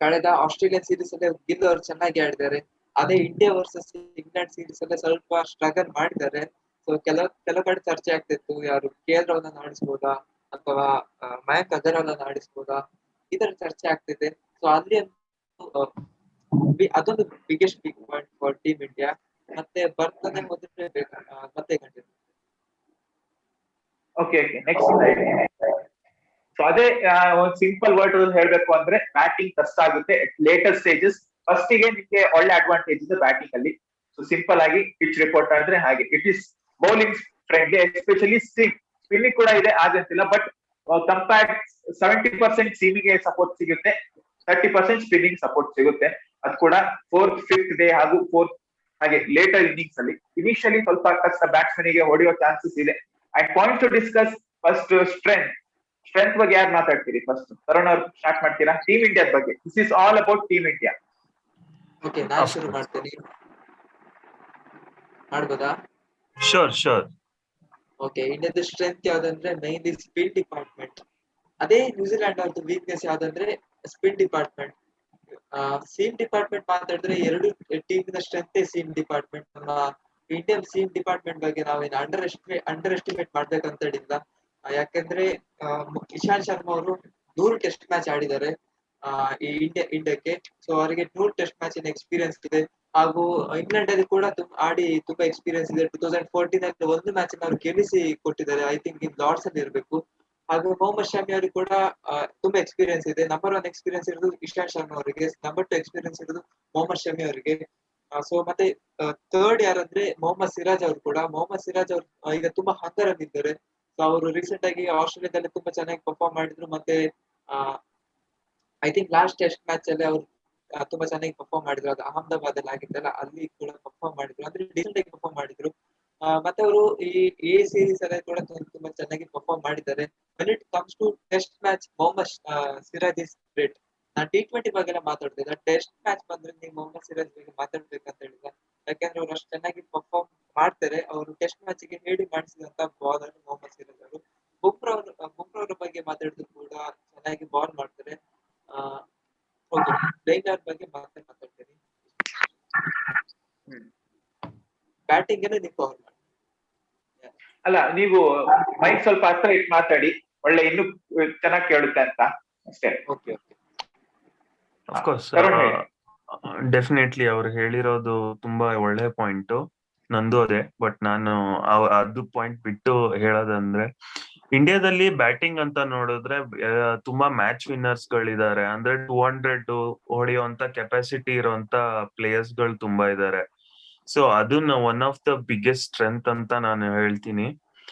ಕಳೆದ ಆಸ್ಟ್ರೇಲಿಯನ್ ಸೀರೀಸ್ ಅಲ್ಲಿ ಗಿಲ್ ಅವರು ಚೆನ್ನಾಗಿ ಆಡಿದ್ದಾರೆ. ಅದೇ ಇಂಡಿಯಾ ವರ್ಸಸ್ ಇಂಗ್ಲೆಂಡ್ ಸೀರೀಸ್ ಅಲ್ಲಿ ಸ್ವಲ್ಪ ಸ್ಟ್ರಗಲ್ ಮಾಡಿದ್ದಾರೆ. ಸೊ ಕೆಲವು ಕಡೆ ಚರ್ಚೆ ಆಗ್ತಿತ್ತು, ಯಾರು KL ರಾಹುಲ್ ಆಡಿಸ್ಬೋದಾ ಅಥವಾ ಮಯಾಂಕ್ ಅಗರ್ವಾಲ್ ಆಡಿಸ್ಬೋದಾ, ಇದರ ಚರ್ಚೆ ಆಗ್ತಿದೆ. ಸೊ ಅಲ್ಲಿ ಅದೊಂದು biggest big point for team India. ಮತ್ತೆ ಬರ್ತದೆ ಮೊದಲೇ ಮತ್ತೆ continue. Okay, next slide. So ಅದೇ ಒಂದು ಸಿಂಪಲ್ ವರ್ಡ್ ಹೇಳ್ಬೇಕು ಅಂದ್ರೆ ಬ್ಯಾಟಿಂಗ್ ಕಷ್ಟ ಆಗುತ್ತೆ ಲೇಟರ್ ಸ್ಟೇಜಸ್. ಫಸ್ಟ್ ಗೆ ನಿಮ್ಗೆ ಒಳ್ಳೆ ಅಡ್ವಾಂಟೇಜ್ ಇದೆ ಬ್ಯಾಟಿಂಗ್ ಅಲ್ಲಿ. ಸೊ ಸಿಂಪಲ್ ಆಗಿ ಪಿಚ್ ರಿಪೋರ್ಟ್ ಆದ್ರೆ ಹಾಗೆ it is bowling friendly, especially spinning ಕೂಡ ಇದೆ ಆಗಂತಿಲ್ಲ, ಬಟ್ ಕಂಪೇರ್ಡ್ 70% ಸೀಮಿಗೆ ಸಪೋರ್ಟ್ ಸಿಗುತ್ತೆ, 30% ಸ್ಪಿನ್ನಿಂಗ್ ಸಪೋರ್ಟ್ ಸಿಗುತ್ತೆ. ಅದು ಕೂಡ 4th 5th ಡೇ ಹಾಗೂ 4th ಹಾಗೆ ಲೇಟರ್ ಇನ್ನಿಂಗ್ಸ್ ಅಲ್ಲಿ. ಇನಿಷಿಯಲಿ ಸ್ವಲ್ಪ ಕಷ್ಟ ಬ್ಯಾಟ್ಸ್ಮನ್ ಗೆ ಹೊಡೆಯೋ ಚಾನ್ಸಸ್ ಇದೆ. And point to discuss first strength ಬಗ್ಗೆ ಯಾರು ಮಾತಾಡ್ತೀರಿ? ಫಸ್ಟ್ ತರುಣ್ ಅವ್ರು ಸ್ಟಾರ್ಟ್ ಮಾಡ್ತೀರಾ? ಟೀಮ್ ಇಂಡಿಯಾದ ಬಗ್ಗೆ. This is all about team India. Okay, ನಾನು ಶುರು ಮಾಡ್ತೇನೆ, ಮಾಡ್ಬೋದಾ? ಶೋರ್. ಓಕೆ, ಇಂಡಿಯಾದ ಸ್ಟ್ರೆಂತ್ ಯಾವ್ದಂದ್ರೆ ಮೈನ್ಲಿ ಸ್ಪಿನ್ ಡಿಪಾರ್ಟ್ಮೆಂಟ್. ಅದೇ ನ್ಯೂಜಿಲೆಂಡ್ ಅವ್ರದ್ದು ವೀಕ್ನೆಸ್ ಯಾವ್ದಂದ್ರೆ ಸ್ಪಿನ್ ಡಿಪಾರ್ಟ್ಮೆಂಟ್. ಸೀಮ್ ಡಿಪಾರ್ಟ್ಮೆಂಟ್ ಮಾತಾಡಿದ್ರೆ ಎರಡು ಟೀಮಿನ ಸ್ಟ್ರೆಂತ್ ಸೀಮ್ ಡಿಪಾರ್ಟ್ಮೆಂಟ್. ನಮ್ಮ ಇಂಡಿಯನ್ ಸೀಮ್ ಡಿಪಾರ್ಟ್ಮೆಂಟ್ ಬಗ್ಗೆ ನಾವೇನು ಅಂಡರ್ ಎಸ್ಟಿಮೇಟ್ ಮಾಡ್ಬೇಕಂತ ಹೇಳಿಲ್ಲ. ಯಾಕಂದ್ರೆ ಇಶಾಂತ್ ಶರ್ಮಾ ಅವರು 100 ಟೆಸ್ಟ್ ಮ್ಯಾಚ್ ಆಡಿದ್ದಾರೆ ಈ ಇಂಡಿಯಾಕ್ಕೆ. ಸೊ ಅವರಿಗೆ 100 ಟೆಸ್ಟ್ ಮ್ಯಾಚ್ ಎಕ್ಸ್ಪೀರಿಯನ್ಸ್ ಇದೆ. ಹಾಗೂ ಇಂಗ್ಲೆಂಡ್ ಅಲ್ಲಿ ಕೂಡ ಆಡಿ ತುಂಬಾ ಎಕ್ಸ್ಪೀರಿಯನ್ಸ್ ಇದೆ. 2014 ಅಲ್ಲಿ ಒಂದು ಮ್ಯಾಚ್ ಅವ್ರು ಗೆಲ್ಲಿಸಿ ಕೊಟ್ಟಿದ್ದಾರೆ, ಐ ಥಿಂಕ್ ಇನ್ ಲಾರ್ಡ್ಸ್ ಅಲ್ಲಿ ಇರಬೇಕು. ಹಾಗೂ ಮೊಹಮ್ಮದ್ ಶಮಿ ಅವರಿಗೆ ಕೂಡ ತುಂಬಾ ಎಕ್ಸ್ಪೀರಿಯನ್ಸ್ ಇದೆ. ನಂಬರ್ 1 ಎಕ್ಸ್ಪೀರಿಯನ್ಸ್ ಇರೋದು ಇಶಾಂತ್ ಶರ್ಮಾ ಅವರಿಗೆ, ನಂಬರ್ 2 ಎಕ್ಸ್ಪೀರಿಯನ್ಸ್ ಇರೋದು ಮೊಹಮ್ಮದ್ ಶಮಿ ಅವರಿಗೆ. ಸೊ ಮತ್ತೆ ಥರ್ಡ್ ಯಾರಂದ್ರೆ ಮೊಹಮ್ಮದ್ ಸಿರಾಜ್ ಅವರು ಕೂಡ. ಮೊಹಮ್ಮದ್ ಸಿರಾಜ್ ಅವರು ಈಗ ತುಂಬಾ ಹಂಗರ್ ಆಗಿದ್ದಾರೆ. ಸೊ ಅವರು ರೀಸೆಂಟ್ ಆಗಿ ಆಸ್ಟ್ರೇಲಿಯಾದಲ್ಲಿ ತುಂಬಾ ಚೆನ್ನಾಗಿ ಪರ್ಫಾರ್ಮ್ ಮಾಡಿದ್ರು. ಮತ್ತೆ I think last test match ಅಲ್ಲಿ ಅವರು ತುಂಬಾ ಚೆನ್ನಾಗಿ ಪರ್ಫಾರ್ಮ್ ಮಾಡಿದ್ರು. ಅದು ಅಹಮದಾಬಾದ್ ಅಲ್ಲಿ ಆಗಿದ್ದಲ್ಲ, ಅಲ್ಲಿ ಕೂಡ ಪರ್ಫಾರ್ಮ್ ಮಾಡಿದ್ರು, ಅಂದ್ರೆ ಡಿಸೆಂಟ್ ಆಗಿ ಪರ್ಫಾರ್ಮ್ ಮಾಡಿದ್ರು. ಮತ್ತೆ ಅವರು ಈ ಸೀರೀಸ್ ಅಲ್ಲಿ ಕೂಡ ತುಂಬಾ ಚೆನ್ನಾಗಿ ಪರ್ಫಾರ್ಮ್ ಮಾಡಿದ್ದಾರೆ. When it comes to test match, Mohammed Siraj is great. ನಾನು T20 ಬಗ್ಗೆ ಎಲ್ಲ ಮಾತಾಡ್ತಿದ್ದೆ, ಟೆಸ್ಟ್ ಮ್ಯಾಚ್ ಬಂದ್ರೆ ನೀವು ಮೊಹಮ್ಮದ್ ಸಿರಾಜ್ ಬಗ್ಗೆ ಮಾತಾಡ್ಬೇಕಂತ ಹೇಳಿಲ್ಲ. ಯಾಕಂದ್ರೆ ಅವ್ರು ಅಷ್ಟು ಚೆನ್ನಾಗಿ ಪರ್ಫಾರ್ಮ್ ಮಾಡ್ತಾರೆ. ಅವರು ಟೆಸ್ಟ್ ಮ್ಯಾಚ್ ಗೆ ಹೇಳಿ ಮಾಡಿಸಿದಂತ ಬಾಲರ್ ಮೊಹಮ್ಮದ್ ಸಿರಾಜ್ ಅವರು. ಬುಮ್ರಾ ಅವ್ರ ಬಗ್ಗೆ ಮಾತಾಡಿದ್ರು ಕೂಡ ಚೆನ್ನಾಗಿ ಬಾಲ್ ಮಾಡ್ತಾರೆ. ಪ್ಲೇಯಿಂಗ್ ಅವ್ರ ಬಗ್ಗೆ ಮಾತಾಡ್ತೀನಿ. ಬ್ಯಾಟಿಂಗ್ ನೀವು ಕವರ್ ಮಾಡಿ. ಅಲ್ಲ, ನೀವು ಮೈಕ್ ಸ್ವಲ್ಪ ಹತ್ರ ಇಟ್ಟು ಮಾತಾಡಿ, ಒಳ್ಳೆ ಇನ್ನು ಚೆನ್ನಾಗಿ ಕೇಳುತ್ತೆ ಅಂತ ಅಷ್ಟೇ. ಓಕೆ. ಅಫ್ಕೋರ್ಸ್, ಡೆಫಿನೆಟ್ಲಿ ಅವ್ರು ಹೇಳಿರೋದು ತುಂಬಾ ಒಳ್ಳೆ ಪಾಯಿಂಟ್. ನಂದು ಅದೇ, ಬಟ್ ನಾನು ಅದು ಪಾಯಿಂಟ್ ಬಿಟ್ಟು ಹೇಳೋದಂದ್ರೆ, ಇಂಡಿಯಾದಲ್ಲಿ ಬ್ಯಾಟಿಂಗ್ ಅಂತ ನೋಡಿದ್ರೆ ತುಂಬಾ ಮ್ಯಾಚ್ ವಿನ್ನರ್ಸ್ ಗಳಿದ್ದಾರೆ. ಅಂದ್ರೆ 200 ಹೊಡೆಯುವಂತ ಕೆಪಾಸಿಟಿ ಇರುವಂತ ಪ್ಲೇಯರ್ಸ್ ಗಳು ತುಂಬಾ ಇದ್ದಾರೆ. ಸೊ ಅದನ್ನ one of the biggest strength ಅಂತ ನಾನು ಹೇಳ್ತೀನಿ.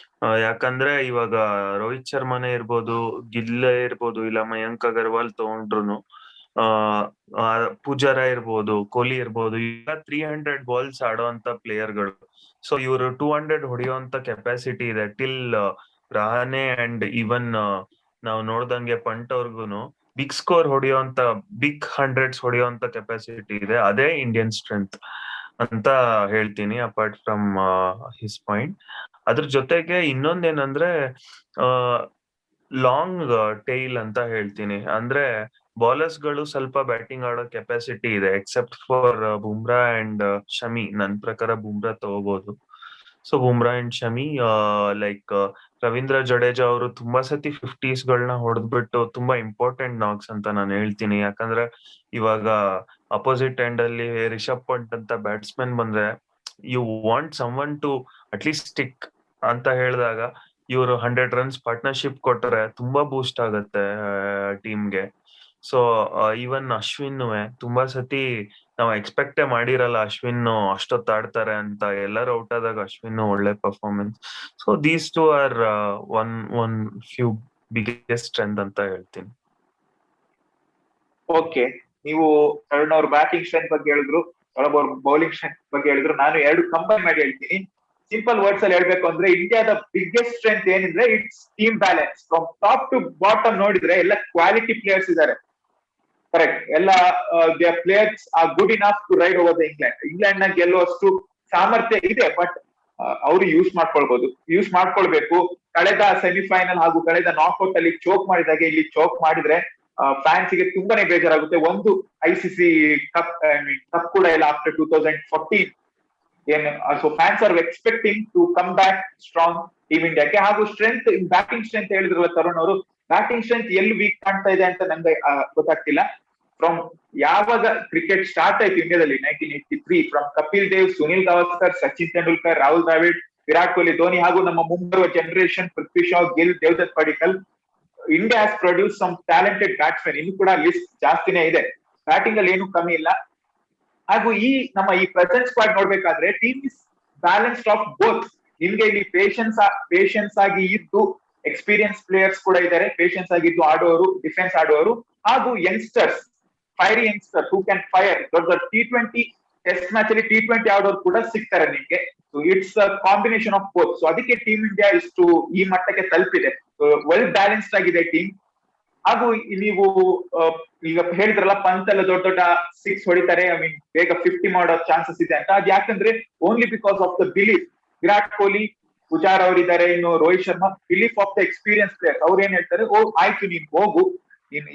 ಯಾಕಂದ್ರೆ ಇವಾಗ ರೋಹಿತ್ ಶರ್ಮಾನೇ ಇರ್ಬೋದು, ಗಿಲ್ ಇರ್ಬೋದು, ಇಲ್ಲ ಮಯಾಂಕ್ ಅಗರ್ವಾಲ್ ತಗೊಂಡ್ರು, ಪೂಜಾರ ಇರ್ಬೋದು, ಕೊಹ್ಲಿ ಇರ್ಬೋದು, ಈಗ 300 ಬಾಲ್ಸ್ ಆಡೋಂತ ಪ್ಲೇಯರ್ಗಳು. ಸೊ ಇವರು 200 ಹೊಡೆಯುವಂತ ಕೆಪಾಸಿಟಿ ಇದೆ. ಟಿಲ್ ರಹಾನೆ ಅಂಡ್ ಈವನ್ ನಾವು ನೋಡ್ದಂಗೆ ಪಂಟ್ ಅವ್ರಿಗೂನು ಬಿಗ್ ಸ್ಕೋರ್ ಹೊಡೆಯುವಂತ, ಬಿಗ್ 100s ಹೊಡೆಯುವಂತ ಕೆಪಾಸಿಟಿ ಇದೆ. ಅದೇ ಇಂಡಿಯನ್ ಸ್ಟ್ರೆಂತ್ ಅಂತ ಹೇಳ್ತೀನಿ, ಅಪಾರ್ಟ್ ಫ್ರಮ್ ಹಿಸ್ ಪಾಯಿಂಟ್. ಅದ್ರ ಜೊತೆಗೆ ಇನ್ನೊಂದೇನಂದ್ರೆ ಲಾಂಗ್ ಟೈಲ್ ಅಂತ ಹೇಳ್ತೀನಿ. ಅಂದ್ರೆ ಬೌಲರ್ಸ್ ಗಳು ಸ್ವಲ್ಪ ಬ್ಯಾಟಿಂಗ್ ಆಡೋ ಕೆಪಾಸಿಟಿ ಇದೆ, accept for Bumrah and Shami. ನನ್ ಪ್ರಕಾರ ಬುಮ್ರಾ ತಗೋಬಹುದು. So Bumrah and Shami, like Ravindra Jadeja ಅವರು ತುಂಬಾ ಸತಿ 50s ಗಳನ್ನ ಹೊಡೆದ್ಬಿಟ್ಟು ತುಂಬಾ ಇಂಪಾರ್ಟೆಂಟ್ ನಾಕ್ಸ್ ಅಂತ ನಾನು ಹೇಳ್ತೀನಿ. ಯಾಕಂದ್ರೆ ಇವಾಗ ಅಪೋಸಿಟ್ ಎಂಡ್ ಅಲ್ಲಿ ರಿಷಬ್ ಪಂಟ್ ಅಂತ ಬ್ಯಾಟ್ಸ್ಮನ್ ಬಂದ್ರೆ, you want someone to at least stick ಅಂತ ಹೇಳಿದಾಗ, ಇವರು 100 runs ಪಾರ್ಟ್ನರ್ಶಿಪ್ ಕೊಟ್ಟರೆ ತುಂಬಾ ಬೂಸ್ಟ್ ಆಗುತ್ತೆ ಟೀಮ್ಗೆ. ಸೊ ಈವನ್ ಅಶ್ವಿನ್ ತುಂಬಾ ಸತಿ ನಾವು ಎಕ್ಸ್ಪೆಕ್ಟೇ ಮಾಡಿರಲ್ಲ ಅಶ್ವಿನ್ ಅಷ್ಟೊತ್ತು ಆಡ್ತಾರೆ ಅಂತ. ಎಲ್ಲರೂ ಔಟ್ ಆದಾಗ ಅಶ್ವಿನ್ ಒಳ್ಳೆ performance. So these two are one few biggest strength ಅಂತ ಹೇಳ್ತೀನಿ. ಓಕೆ, ನೀವು ತರುಣ್ ಅವ್ರ ಬ್ಯಾಟಿಂಗ್ ಸ್ಟ್ರೆಂತ್ ಬಗ್ಗೆ ಹೇಳಿದ್ರು, ಸೌರಭ್ ಅವ್ರ ಬೌಲಿಂಗ್ ಸ್ಟ್ರೆಂತ್ ಬಗ್ಗೆ ಹೇಳಿದ್ರು. ನಾನು ಎರಡು ಕಂಬೈನ್ ಮಾಡಿ ಹೇಳ್ತೀನಿ. ಸಿಂಪಲ್ ವರ್ಡ್ಸ್ ಅಲ್ಲಿ ಹೇಳ್ಬೇಕು ಅಂದ್ರೆ, ಇಂಡಿಯಾದ ಬಿಗ್ಗೆಸ್ಟ್ ಸ್ಟ್ರೆಂತ್ ಏನಿದ್ರೆ it's team balance. From top to bottom ನೋಡಿದ್ರೆ ಎಲ್ಲ ಕ್ವಾಲಿಟಿ ಪ್ಲೇಯರ್ಸ್ ಇದ್ದಾರೆ. ಕರೆಕ್ಟ್, ಎಲ್ಲ players are good enough to ride over the England ನ ಗೆಲ್ಲುವಷ್ಟು ಸಾಮರ್ಥ್ಯ ಇದೆ. ಬಟ್ ಅವರು ಯೂಸ್ ಮಾಡ್ಕೊಳ್ಬೇಕು. ಕಳೆದ ಸೆಮಿಫೈನಲ್ ಹಾಗೂ ಕಳೆದ ನಾಕ್ಔಟ್ ಅಲ್ಲಿ ಚೋಕ್ ಮಾಡಿದಾಗ ಇಲ್ಲಿ ಚೋಕ್ ಮಾಡಿದ್ರೆ ಫ್ಯಾನ್ಸ್ ಗೆ ತುಂಬಾನೇ ಬೇಜಾರಾಗುತ್ತೆ. ಒಂದು ICC ಕಪ್ ಕೂಡ ಇಲ್ಲ after 2014. So fans are expecting to come back strong team ಇಂಡಿಯಾಕ್ಕೆ. ಹಾಗೂ ಸ್ಟ್ರೆಂತ್, ಬ್ಯಾಟಿಂಗ್ ಸ್ಟ್ರೆಂತ್ ಹೇಳಿದ್ರಲ್ಲ ತರುಣ್ ಅವರು, ಬ್ಯಾಟಿಂಗ್ ಸ್ಟ್ರೆಂತ್ ಎಲ್ಲಿ ವೀಕ್ ಕಾಣ್ತಾ ಇದೆ ಅಂತ ನಂಗೆ ಗೊತ್ತಾಗ್ತಿಲ್ಲ. ಫ್ರಮ್ ಯಾವಾಗ ಕ್ರಿಕೆಟ್ ಸ್ಟಾರ್ಟ್ ಆಯ್ತು ಇಂಡಿಯಾದಲ್ಲಿ 1983, ಫ್ರಮ್ ಕಪಿಲ್ ದೇವ್, ಸುನಿಲ್ ಗವಾಸ್ಕರ್, ಸಚಿನ್ ತೆಂಡೂಲ್ಕರ್, ರಾಹುಲ್ ದ್ರಾವಿಡ್, ವಿರಾಟ್ ಕೊಹ್ಲಿ, ಧೋನಿ ಹಾಗೂ ನಮ್ಮ ಮುಂಬರುವ generation Prithvi Shaw, Gill, Devdutt Padikkal, India has produce some talented batsman. ಇನ್ನು ಕೂಡ ಲಿಸ್ಟ್ ಜಾಸ್ತಿನೇ ಇದೆ, ಬ್ಯಾಟಿಂಗ್ ಅಲ್ಲಿ ಏನು ಕಮ್ಮಿ ಇಲ್ಲ. ಹಾಗೂ ನಮ್ಮ ಈ ಪ್ರೆಸೆಂಟ್ ಸ್ಕ್ವಾಡ್ ನೋಡ್ಬೇಕಾದ್ರೆ team is balanced of both ನಿಮ್ಗೆ ಇಲ್ಲಿ ಪೇಷನ್ಸ್ ಆಗಿ ಇದ್ದು ಎಕ್ಸ್ಪೀರಿಯನ್ಸ್ ಪ್ಲೇಯರ್ಸ್ ಕೂಡ ಇದ್ದಾರೆ, ಪೇಷನ್ಸ್ ಆಗಿದ್ದು ಆಡುವವರು, ಡಿಫೆನ್ಸ್ ಆಡುವವರು, ಹಾಗೂ youngsters, fiery youngsters who can fire. ದೊಡ್ಡ T20 ಟೆಸ್ಟ್ ಮ್ಯಾಚ್ ಅಲ್ಲಿ T20 ಆಡೋರು ಕೂಡ ಸಿಗ್ತಾರೆ ನಿಮ್ಗೆ. So it's a combination of both. So ಅದಕ್ಕೆ ಟೀಮ್ ಇಂಡಿಯಾ ಇಷ್ಟು ಈ ಮಟ್ಟಕ್ಕೆ ತಲುಪಿದೆ. ವೆಲ್ ಬ್ಯಾಲೆನ್ಸ್ಡ್ ಆಗಿದೆ ಟೀಮ್. ಹಾಗೂ ನೀವು ಈಗ ಹೇಳಿದ್ರಲ್ಲ, ಪಂತ್ ಎಲ್ಲ ದೊಡ್ಡ ದೊಡ್ಡ 6 ಹೊಡಿತಾರೆ, ಐ ಮೀನ್ ಬೇಗ 50 ಮಾಡೋ ಚಾನ್ಸಸ್ ಇದೆ ಅಂತ. ಅದ್ ಯಾಕಂದ್ರೆ only because of the belief. Virat Kohli, Pujara ಅವರಿದ್ದಾರೆ, ಇನ್ನು Rohit Sharma, belief of the experience players. ಅವ್ರು ಏನ್ ಹೇಳ್ತಾರೆ, ಆಯ್ತು ನೀನ್ ಹೋಗು, ನೀನ್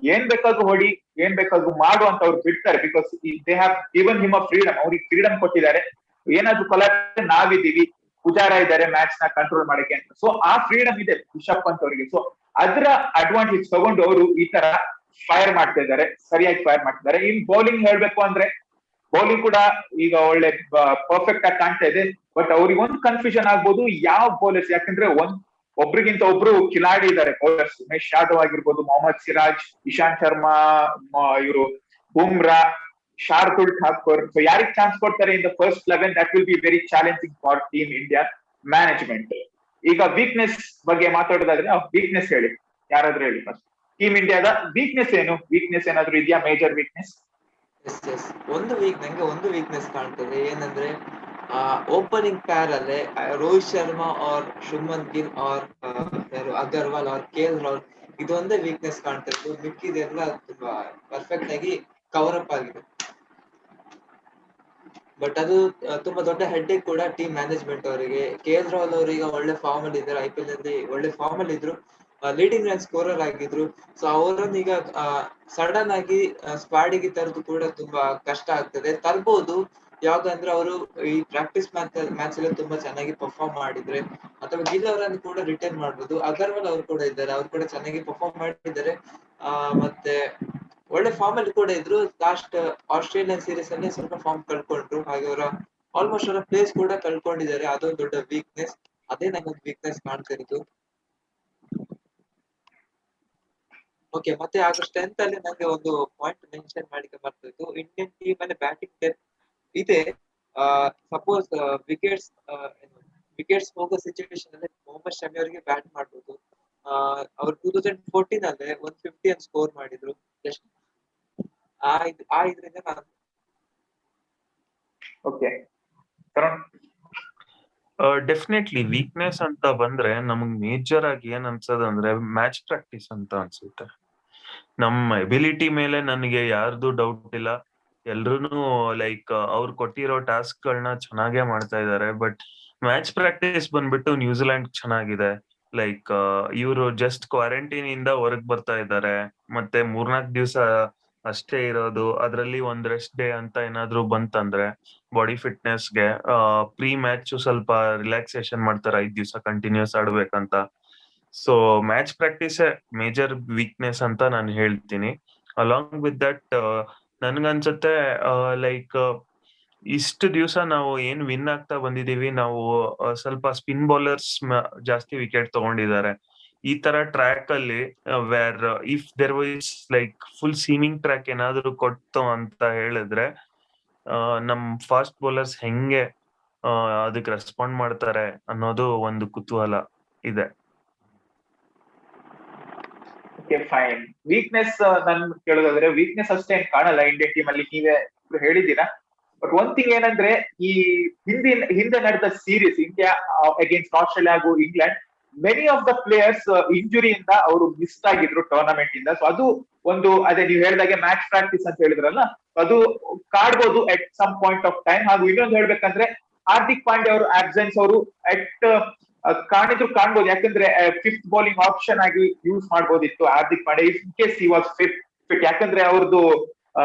ಏನ್ ಬೇಕಾದ್ರೂ ಹೊಡಿ, ಏನ್ ಬೇಕಾದ್ರೂ ಮಾಡು ಅಂತ ಅವ್ರು ಬಿಡ್ತಾರೆ. Because they have given him a freedom. ಅವ್ರಿಗೆ ಫ್ರೀಡಮ್ ಕೊಟ್ಟಿದ್ದಾರೆ. ಏನಾದ್ರು ಕೊಲಾಟ ನಾವಿದ್ದೀವಿ, ಪೂಜಾರ ಇದ್ದಾರೆ ಮ್ಯಾಚ್ ನ ಕಂಟ್ರೋಲ್ ಮಾಡಕ್ಕೆ ಅಂತ. ಸೊ ಆ ಫ್ರೀಡಮ್ ಇದೆ ರಿಷಬ್ ಪಂತ್ ಅವರಿಗೆ. ಸೊ ಅದರ ಅಡ್ವಾಂಟೇಜ್ ತಗೊಂಡು ಅವರು ಈ ತರ ಫೈರ್ ಮಾಡ್ತಾ ಇದ್ದಾರೆ, ಸರಿಯಾಗಿ ಫೈರ್ ಮಾಡ್ತಿದ್ದಾರೆ. ಇನ್ ಬೌಲಿಂಗ್ ಹೇಳ್ಬೇಕು ಅಂದ್ರೆ, ಬೌಲಿಂಗ್ ಕೂಡ ಈಗ ಒಳ್ಳೆ ಪರ್ಫೆಕ್ಟ್ ಆಗಿ ಕಾಣ್ತಾ ಇದೆ. ಬಟ್ ಅವ್ರಿಗೆ ಒಂದು ಕನ್ಫ್ಯೂಷನ್ ಆಗ್ಬೋದು, ಯಾವ ಬೌಲರ್ಸ್, ಯಾಕಂದ್ರೆ ಒಬ್ರಿಗಿಂತ ಒಬ್ರು ಕಿಲಾಡಿ ಇದ್ದಾರೆ ಬೌಲರ್ಸ್. ಉಮೇಶ್ ಯಾದವ್ ಆಗಿರ್ಬೋದು, ಮೊಹಮ್ಮದ್ ಸಿರಾಜ್, ಇಶಾಂತ್ ಶರ್ಮಾ, ಇವರು ಬುಮ್ರಾ, ಶಾರ್ದುಲ್ ಠಾಕೂರ್. ಸೊ ಯಾರಿಗೆ ಚಾನ್ಸ್ ಕೊಡ್ತಾರೆ ಇನ್ the first 11, that will be very challenging for team India management. ಈಗ ವೀಕ್ನೆಸ್ ಬಗ್ಗೆ ಮಾತಾಡೋದಾದ್ರೆ, ವೀಕ್ನೆಸ್ ಹೇಳಿ, ಯಾರಾದ್ರೂ ಹೇಳಿ ಫಸ್ಟ್. ಟೀಮ್ ಇಂಡಿಯಾದ ವೀಕ್ನೆಸ್ ಏನು? ವೀಕ್ನೆಸ್ ಏನಾದ್ರು ಇದೆಯಾ, ಮೇಜರ್ ವೀಕ್ನೆಸ್? ನಂಗೆ ಒಂದು ವೀಕ್ನೆಸ್ ಕಾಣ್ತದೆ. ಏನಂದ್ರೆ ಓಪನಿಂಗ್ ಪ್ಯಾರ್ ಅಲ್ಲೇ ರೋಹಿತ್ ಶರ್ಮಾ ಆರ್ ಶುಭ್ಮನ್ ಗಿಲ್ ಆರ್ ಯಾರು ಅಗರ್ವಾಲ್ ಆರ್ KL ರಾಹುಲ್, ಇದೊಂದೇ ವೀಕ್ನೆಸ್ ಕಾಣ್ತಾ ಇತ್ತು. ಮಿಕ್ಕಿದೆಲ್ಲ ತುಂಬಾ ಪರ್ಫೆಕ್ಟ್ ಆಗಿ ಕವರ್ ಅಪ್ ಆಗಿದೆ. ಬಟ್ ಅದು ತುಂಬಾ ದೊಡ್ಡ ಹೆಡ್ಡೇಕ್ ಕೂಡ ಟೀಮ್ ಮ್ಯಾನೇಜ್ಮೆಂಟ್ ಅವರಿಗೆ. KL ರಾಹುಲ್ ಅವರು ಈಗ ಒಳ್ಳೆ ಫಾರ್ಮ್ ಅಲ್ಲಿ ಇದ್ದಾರೆ, IPL ಅಲ್ಲಿ ಒಳ್ಳೆ ಫಾರ್ಮ್ ಅಲ್ಲಿ ಇದ್ರು, ಲೀಡಿಂಗ್ ರನ್ ಸ್ಕೋರರ್ ಆಗಿದ್ರು. ಸೊ ಅವರನ್ನು ಈಗ ಸಡನ್ ಆಗಿ ಸ್ಕ್ವಾಡಿಗೆ ತರದು ಕೂಡ ತುಂಬಾ ಕಷ್ಟ ಆಗ್ತದೆ. ತರ್ಬೋದು ಯಾವಾಗಂದ್ರೆ ಅವರು ಈ ಪ್ರಾಕ್ಟೀಸ್ ಮ್ಯಾಚ್ ಅಲ್ಲಿ ತುಂಬಾ ಚೆನ್ನಾಗಿ ಪರ್ಫಾರ್ಮ್ ಮಾಡಿದ್ರೆ, ಅಥವಾ ಗಿಲ್ ಅವರನ್ನು ಕೂಡ ರಿಟೈನ್ ಮಾಡ್ಬೋದು. ಅಗರ್ವಾಲ್ ಅವರು ಕೂಡ ಇದ್ದಾರೆ, ಅವ್ರು ಕೂಡ ಚೆನ್ನಾಗಿ ಪರ್ಫಾರ್ಮ್ ಮಾಡಿದ್ದಾರೆ. ಮತ್ತೆ ಒಳ್ಳೆ ಫಾರ್ಮ್ ಅಲ್ಲಿ ಕೂಡ ಇದ್ರು. ಲಾಸ್ಟ್ ಆಸ್ಟ್ರೇಲಿಯನ್ ಸೀರೀಸ್ ಅಲ್ಲಿ ಸ್ವಲ್ಪ ಫಾರ್ಮ್ ಕಳ್ಕೊಂಡ್ರು, ಹಾಗೆ ಅವರ ಆಲ್ಮೋಸ್ಟ್ ಅವರ ಪ್ಲೇಸ್ ಕೂಡ ಕಳ್ಕೊಂಡಿದ್ದಾರೆ. ಅದೊಂದು ದೊಡ್ಡ ವೀಕ್ನೆಸ್. ಅದೇ ನಮಗ್ ವೀಕ್ನೆಸ್ ಕಾಣ್ತಿರೋದು. ಓಕೆ, ಮತ್ತೆ ಆಗ ಸ್ಟ್ರೆಂತ್ ಅಲ್ಲಿ ನಂಗೆ ಒಂದು ಪಾಯಿಂಟ್ ಮೆನ್ಷನ್ ಮಾಡಿಕ್ಕೆ ಬರ್ತಿತ್ತು. ಇಂಡಿಯನ್ ಟೀಮ್ ಅಲ್ಲಿ ಬ್ಯಾಟಿಂಗ್ ಡೆಪ್ತ್ ಇದೆ. ಸಪೋಸ್ ವಿಕೆಟ್ಸ್ ಹೋಗೋ ಸಿಚುವೇಶನ್ ಅಲ್ಲಿ ಮೊಹಮ್ಮದ್ ಶಮಿ ಅವರಿಗೆ ಬ್ಯಾಟ್ ಮಾಡ್ಬೋದು. ಅವ್ರು 2014 ಅಲ್ಲೇ 150 ಅನ್ನು ಸ್ಕೋರ್ ಮಾಡಿದ್ರು. ಜಸ್ಟ್ ಇದ್ರಿಂದ ನಾನು ಓಕೆ. ಡೆಫಿನೆಟ್ಲಿ ವೀಕ್ನೆಸ್ ಅಂತ ಬಂದ್ರೆ ನಮಗ್ ಮೇಜರ್ ಆಗಿ ಏನ್ ಅನ್ಸೋದಂದ್ರೆ ಮ್ಯಾಚ್ ಪ್ರಾಕ್ಟೀಸ್ ಅಂತ ಅನ್ಸುತ್ತೆ. ನಮ್ಮ ಎಬಿಲಿಟಿ ಮೇಲೆ ನನಗೆ ಯಾರ್ದು ಡೌಟ್ ಇಲ್ಲ. ಎಲ್ರು ಲೈಕ್ ಅವ್ರು ಕೊಟ್ಟಿರೋ ಟಾಸ್ಕ್ ಗಳನ್ನ ಚೆನ್ನಾಗೇ ಮಾಡ್ತಾ ಇದ್ದಾರೆ. ಬಟ್ ಮ್ಯಾಚ್ ಪ್ರಾಕ್ಟೀಸ್ ಬಂದ್ಬಿಟ್ಟು ನ್ಯೂಜಿಲೆಂಡ್ ಚೆನ್ನಾಗಿದೆ. ಲೈಕ್ ಇವರು ಜಸ್ಟ್ ಕ್ವಾರಂಟೈನ್ ಇಂದ ಹೊರಗ್ ಬರ್ತಾ ಇದ್ದಾರೆ. ಮತ್ತೆ 3-4 ದಿವಸ ಅಷ್ಟೇ ಇರೋದು. ಅದ್ರಲ್ಲಿ ಒಂದ್ ರೆಸ್ಟ್ ಡೇ ಅಂತ ಏನಾದ್ರು ಬಂತಂದ್ರೆ ಬಾಡಿ ಫಿಟ್ನೆಸ್ಗೆ ಪ್ರೀ ಮ್ಯಾಚ್ ಸ್ವಲ್ಪ ರಿಲ್ಯಾಕ್ಸೇಷನ್ ಮಾಡ್ತಾರೆ, 5 ದಿವಸ ಕಂಟಿನ್ಯೂಸ್ ಆಡ್ಬೇಕಂತ. So match practice major weakness ಅಂತ ನಾನು ಹೇಳ್ತೀನಿ. ಅಲಾಂಗ್ ವಿತ್ ದಟ್ ನನ್ಗನ್ಸುತ್ತೆ ಲೈಕ್ ಇಷ್ಟು ದಿವಸ ನಾವು ಏನ್ ವಿನ್ ಆಗ್ತಾ ಬಂದಿದೀವಿ, ನಾವು ಸ್ವಲ್ಪ ಸ್ಪಿನ್ ಬೌಲರ್ಸ್ ಜಾಸ್ತಿ ವಿಕೆಟ್ ತಗೊಂಡಿದ್ದಾರೆ. ಈ ತರ ಟ್ರ್ಯಾಕ್ ಅಲ್ಲಿ where if there was like full seaming track ಏನಾದ್ರು ಕೊಡ್ತು ಅಂತ ಹೇಳಿದ್ರೆ, ನಮ್ ಫಾಸ್ಟ್ ಬೌಲರ್ಸ್ ಹೆಂಗೆ ಅದಕ್ಕೆ ರೆಸ್ಪಾಂಡ್ ಮಾಡ್ತಾರೆ ಅನ್ನೋದು ಒಂದು ಕುತೂಹಲ ಇದೆ. Okay, fine. ವೀಕ್ನೆಸ್ ನನ್ ಕೇಳೋದಾದ್ರೆ, ವೀಕ್ನೆಸ್ ಅಷ್ಟೇ ಕಾಣಲ್ಲ ಇಂಡಿಯನ್ ಟೀಮ್ ಅಲ್ಲಿ, ನೀವೇ ಹೇಳಿದ್ದೀರಾ. ಬಟ್ ಒಂದ್ ಥಿಂಗ್ ಏನಂದ್ರೆ, ಈ ಹಿಂದೆ ನಡೆದ ಸೀರೀಸ್ ಇಂಡಿಯಾ ಅಗೇನ್ಸ್ಟ್ ಆಸ್ಟ್ರೇಲಿಯಾ ಹಾಗೂ England, many of the players ಇಂಜುರಿಯಿಂದ ಅವರು ಮಿಸ್ ಆಗಿದ್ರು ಟೂರ್ನಮೆಂಟ್ ಇಂದ. ಸೊ ಅದು ಒಂದು, ಅದೇ ನೀವು ಹೇಳಿದಾಗೆ ಮ್ಯಾಚ್ ಪ್ರಾಕ್ಟೀಸ್ ಅಂತ ಹೇಳಿದ್ರಲ್ಲ, ಅದು ಕಾಡ್ಬೋದು at some point of time. ಹಾಗೂ ಇನ್ನೊಂದು ಹೇಳ್ಬೇಕಂದ್ರೆ, ಹಾರ್ದಿಕ್ ಪಾಂಡ್ಯ ಅವರು ಆಬ್ಸೆನ್ಸ್ ಅವರು ಕಾಣ್ಬೋದು. ಯಾಕಂದ್ರೆ 5th ಬೌಲಿಂಗ್ ಆಪ್ಷನ್ ಆಗಿ ಯೂಸ್ ಮಾಡ್ಬೋದಿತ್ತು Hardik Pandya in case he was fit. ಯಾಕಂದ್ರೆ ಅವ್ರದ್ದು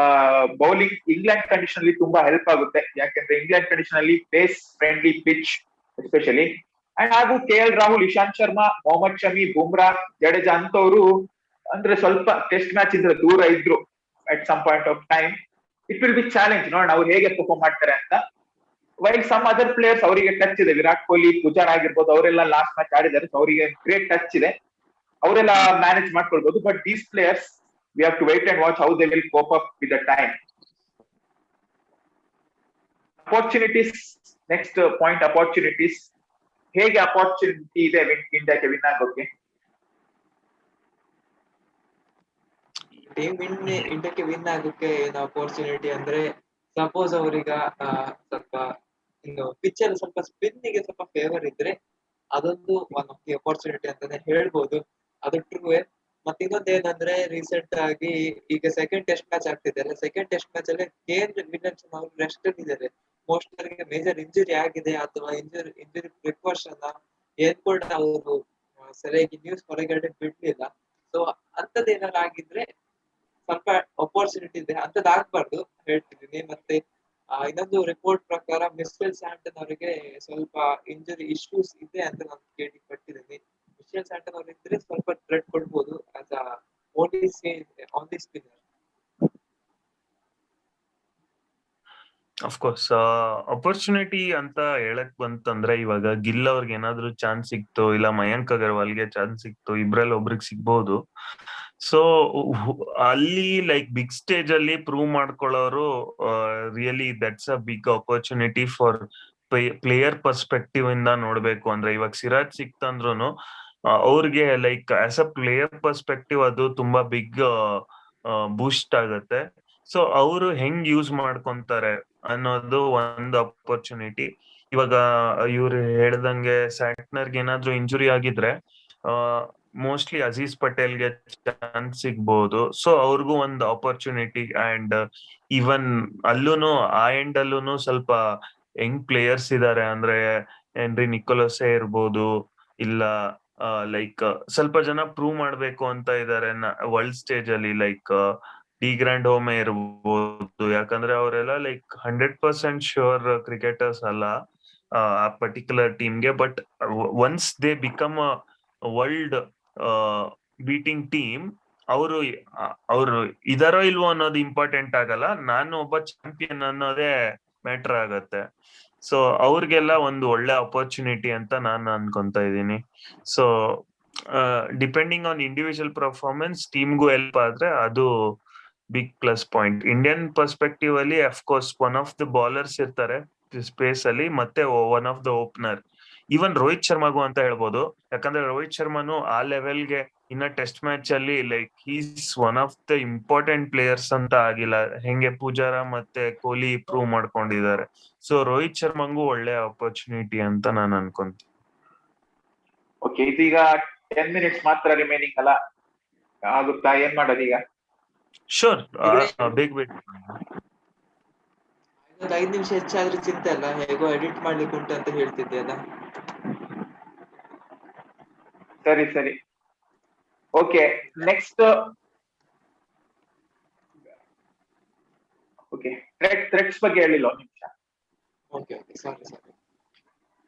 ಬೌಲಿಂಗ್ ಇಂಗ್ಲೆಂಡ್ ಕಂಡೀಷನ್ ಅಲ್ಲಿ ತುಂಬಾ ಹೆಲ್ಪ್ ಆಗುತ್ತೆ. ಯಾಕಂದ್ರೆ ಇಂಗ್ಲೆಂಡ್ ಕಂಡೀಷನ್ ಅಲ್ಲಿ pace friendly pitch especially. And ಹಾಗೂ KL ರಾಹುಲ್, ಇಶಾಂತ್ ಶರ್ಮಾ, ಮೊಹಮ್ಮದ್ ಶಮಿ, ಬುಮ್ರಾ, ಜಡೇಜಾ ಅಂತವರು ಅಂದ್ರೆ ಸ್ವಲ್ಪ ಟೆಸ್ಟ್ ಮ್ಯಾಚ್ ಇಂದ ದೂರ ಇದ್ರು at some point of time. It will be challenge, ನೋಡೋಣ ಅವ್ರು ಹೇಗೆ ಪರ್ಫಾರ್ಮ್ ಮಾಡ್ತಾರೆ ಅಂತ. ವೈಲ್ ಸಮ್ ಅದರ್ ಪ್ಲೇಯರ್ಸ್ ಅವರಿಗೆ ಟಚ್ ಇದೆ, ವಿರಾಟ್ ಕೊಹ್ಲಿ, ಪೂಜಾರ್ ಆಗಿರ್ಬೋದು, ಅವರೆಲ್ಲ ಲಾಸ್ಟ್ ಮ್ಯಾಚ್ ಆಡಿದ್ದಾರೆ. ಸೊ ಅವರಿಗೆ ಗ್ರೇಟ್ ಟಚ್ ಇದೆ, ಅವರೆಲ್ಲ ಮ್ಯಾನೇಜ್ ಮಾಡ್ಕೊಳ್ಬಹುದು. But these players V have to wait and watch how they will cope up with the time. Opportunities, next point, opportunities. ಹೇಗೆ ಅಪಾರ್ಚುನಿಟಿ ಇದೆ ಇಂಡಿಯಾಕ್ಕೆ ವಿನ್ ಆಗೋಕೆ? ಟೀಮ್ ಇಂಡಿಯಾಕ್ಕೆ ವಿನ್ ಆಗೋಕೆ ಏನು ಅಪರ್ಚುನಿಟಿ ಅಂದ್ರೆ, ಸಪೋಸ್ ಅವ್ರೀಗ ಸ್ವಲ್ಪ ಇನ್ನು ಪಿಚ್ಚರ್ ಸ್ವಲ್ಪ ಸ್ಪಿನ್ನಿಗೆ ಸ್ವಲ್ಪ ಫೇವರ್ ಇದ್ರೆ ಅದೊಂದು ಒನ್ ಆಫ್ ದಿ ಅಪರ್ಚುನಿಟಿ ಅಂತಾನೆ ಹೇಳ್ಬೋದು. ಅದು ಟ್ರೂ. ಮತ್ತೆ ಇನ್ನೊಂದು ಏನಂದ್ರೆ, ರೀಸೆಂಟ್ ಆಗಿ ಈಗ ಸೆಕೆಂಡ್ ಟೆಸ್ಟ್ ಮ್ಯಾಚ್ ಆಗ್ತಿದೆ ಅಲ್ಲ, ಸೆಕೆಂಡ್ ಟೆಸ್ಟ್ ಮ್ಯಾಚ್ ಅಲ್ಲಿ ಕೇನ್ ವಿಲಿಯಮ್ಸನ್ ಅವರು ರೆಸ್ಟ್ ಇದ್ದಾರೆ. ಮೋಸ್ಟ್ ಅವರಿಗೆ ಮೇಜರ್ ಇಂಜುರಿ ಆಗಿದೆ ಅಥವಾ ಇಂಜುರಿ ಪ್ರಿಕಾಷನ್ ಏನ್ ಕೂಡ ಅವರು ಸರಿಯಾಗಿ ನ್ಯೂಸ್ ಹೊರಗಡೆ ಬಿಡ್ಲಿಲ್ಲ. ಸೊ ಅಂತದೇನಾದ್ರು ಆಗಿದ್ರೆ ಸ್ವಲ್ಪ ಅಪರ್ಚುನಿಟಿ ಇದೆ, ಅಂತದ್ ಆಗ್ಬಾರ್ದು ಹೇಳ್ತಿದ್ದೀನಿ. ಮತ್ತೆ ಇನ್ನೊಂದು ರಿಪೋರ್ಟ್ ಪ್ರಕಾರ ಮಿಚೆಲ್ ಸ್ಯಾಂಟನ್ ಅವರಿಗೆ ಸ್ವಲ್ಪ ಇಂಜುರಿ ಇಶ್ಯೂಸ್ ಇದೆ ಅಂತ ನಾನು ಕೇಳಿಪಟ್ಟಿದ್ದೀನಿ. ಮಿಚೆಲ್ ಸ್ಯಾಂಟನ್ ಅವರು ಇದ್ರೆ ಸ್ವಲ್ಪ ಥ್ರೆಟ್ ಕೊಡ್ಬೋದು as only spinner. Of course opportunity ಅಂತ ಹೇಳಕ್ ಬಂತಂದ್ರೆ, ಇವಾಗ ಗಿಲ್ ಅವ್ರಿಗೆ ಏನಾದ್ರು ಚಾನ್ಸ್ ಸಿಕ್ತು, ಇಲ್ಲ ಮಯಾಂಕ್ ಅಗರ್ವಾಲ್ಗೆ ಚಾನ್ಸ್ ಸಿಕ್ತು, ಇಬ್ರಲ್ಲಿ ಒಬ್ರಿಗೆ ಸಿಗ್ಬಹುದು. ಸೊ ಅಲ್ಲಿ ಲೈಕ್ ಬಿಗ್ ಸ್ಟೇಜ್ ಅಲ್ಲಿ ಪ್ರೂವ್ ಮಾಡ್ಕೊಳ್ಳೋರು really that's a big opportunity for player perspective ಇಂದ ನೋಡ್ಬೇಕು ಅಂದ್ರೆ. ಇವಾಗ ಸಿರಾಜ್ ಸಿಕ್ತಂದ್ರುನು ಅವ್ರಿಗೆ like as a player perspective ಅದು ತುಂಬಾ ಬಿಗ್ ಬೂಸ್ಟ್ ಆಗತ್ತೆ. ಸೊ ಅವರು ಹೆಂಗ್ ಯೂಸ್ ಮಾಡ್ಕೊಂತಾರೆ ಅನ್ನೋದು ಒಂದು ಅಪರ್ಚುನಿಟಿ. ಇವಾಗ ಇವ್ರು ಹೇಳ್ದಂಗೆ ಸ್ಯಾಂಟ್ನರ್ಗೆ ಏನಾದ್ರು ಇಂಜುರಿ ಆಗಿದ್ರೆ ಮೋಸ್ಟ್ಲಿ ಅಜೀಜ್ ಪಟೇಲ್ಗೆ ಚಾನ್ಸ್ ಸಿಗ್ಬಹುದು. ಸೊ ಅವ್ರಿಗೂ ಒಂದು ಅಪರ್ಚುನಿಟಿ. ಅಂಡ್ ಈವನ್ ಅಲ್ಲೂನು ಆ ಎಂಡ್ ಅಲ್ಲೂನು ಸ್ವಲ್ಪ ಯಂಗ್ ಪ್ಲೇಯರ್ಸ್ ಇದಾರೆ. ಅಂದ್ರೆ ಹೆನ್ರಿ ನಿಕೋಲಸೇ ಇರ್ಬೋದು, ಇಲ್ಲ ಲೈಕ್ ಸ್ವಲ್ಪ ಜನ ಪ್ರೂವ್ ಮಾಡ್ಬೇಕು ಅಂತ ಇದಾರೆ ವರ್ಲ್ಡ್ ಸ್ಟೇಜ್ ಅಲ್ಲಿ. ಲೈಕ್ ಡಿ ಗ್ರ್ಯಾಂಡ್ ಹೋಮೆ ಇರ್ಬೋದು, ಯಾಕಂದ್ರೆ ಅವರೆಲ್ಲ ಲೈಕ್ 100% ಶ್ಯೂರ್ ಕ್ರಿಕೆಟರ್ಸ್ ಅಲ್ಲ ಆ ಪರ್ಟಿಕ್ಯುಲರ್ ಟೀಮ್ಗೆ. But once they become a world beating team, ಅವರು ಇದಾರೋ ಇಲ್ವೋ ಅನ್ನೋದು ಇಂಪಾರ್ಟೆಂಟ್ ಆಗಲ್ಲ, ನಾನು ಒಬ್ಬ ಚಾಂಪಿಯನ್ ಅನ್ನೋದೇ ಮ್ಯಾಟರ್ ಆಗತ್ತೆ. ಸೊ ಅವ್ರಿಗೆಲ್ಲ ಒಂದು ಒಳ್ಳೆ ಅಪರ್ಚುನಿಟಿ ಅಂತ ನಾನು ಅನ್ಕೊಂತ ಇದ್ದೀನಿ. So depending on individual performance ಟೀಮ್ಗೂ ಹೆಲ್ಪ್ ಆದ್ರೆ ಅದು big plus point. Indian perspective ಅಲ್ಲಿ of course one of the bowlers ಇರ್ತಾರೆ ಸ್ಪೇಸ್ ಅಲ್ಲಿ, ಮತ್ತೆ one of the opener. Even Rohit ಶರ್ಮಾಗೂ ಅಂತ ಹೇಳ್ಬೋದು, ಯಾಕಂದ್ರೆ ರೋಹಿತ್ ಶರ್ಮಾನು ಆ ಲೆವೆಲ್ಗೆ ಇನ್ನ ಟೆಸ್ಟ್ ಮ್ಯಾಚ್ ಅಲ್ಲಿ like he's one of the important players ಅಂತ ಆಗಿಲ್ಲ, ಹೆಂಗೆ ಪೂಜಾರ ಮತ್ತೆ ಕೊಹ್ಲಿ ಪ್ರೂವ್ ಮಾಡ್ಕೊಂಡಿದ್ದಾರೆ. ಸೊ ರೋಹಿತ್ ಶರ್ಮಾಗೂ ಒಳ್ಳೆ ಅಪರ್ಚುನಿಟಿ ಅಂತ ನಾನು ಅನ್ಕೊಂತೀನಿ. ಓಕೆ, ಇದೀಗ 10 minutes ಮಾತ್ರ ರಿಮೈನಿಂಗ್ ಅಲ್ಲ, ಆಗುತ್ತಾ? ಏನ್ ಮಾಡೋದೀಗ? ಶೋರ್, ಬೇಗ ಬೇಗ. 5 ನಿಮಿಷ ಹೆಚ್ಚಾದ್ರೂ ಚಿಂತೆ ಅಲ್ಲ, ಹೇಗೋ ಎಡಿಟ್ ಮಾಡ್ಲಿಕ್ಕೆ ಉಂಟು ಅಂತ ಹೇಳ್ತಿದ್ಯಲ್ಲ. ಸರಿ ಸರಿ, ಓಕೆ. ನೆಕ್ಸ್ಟ್ ಓಕೆ, ಥ್ರೆಟ್ಸ್ ಬಗ್ಗೆ ಹೇಳಿಲ್ಲ ಒಂದು ನಿಮಿಷ. Okay sorry.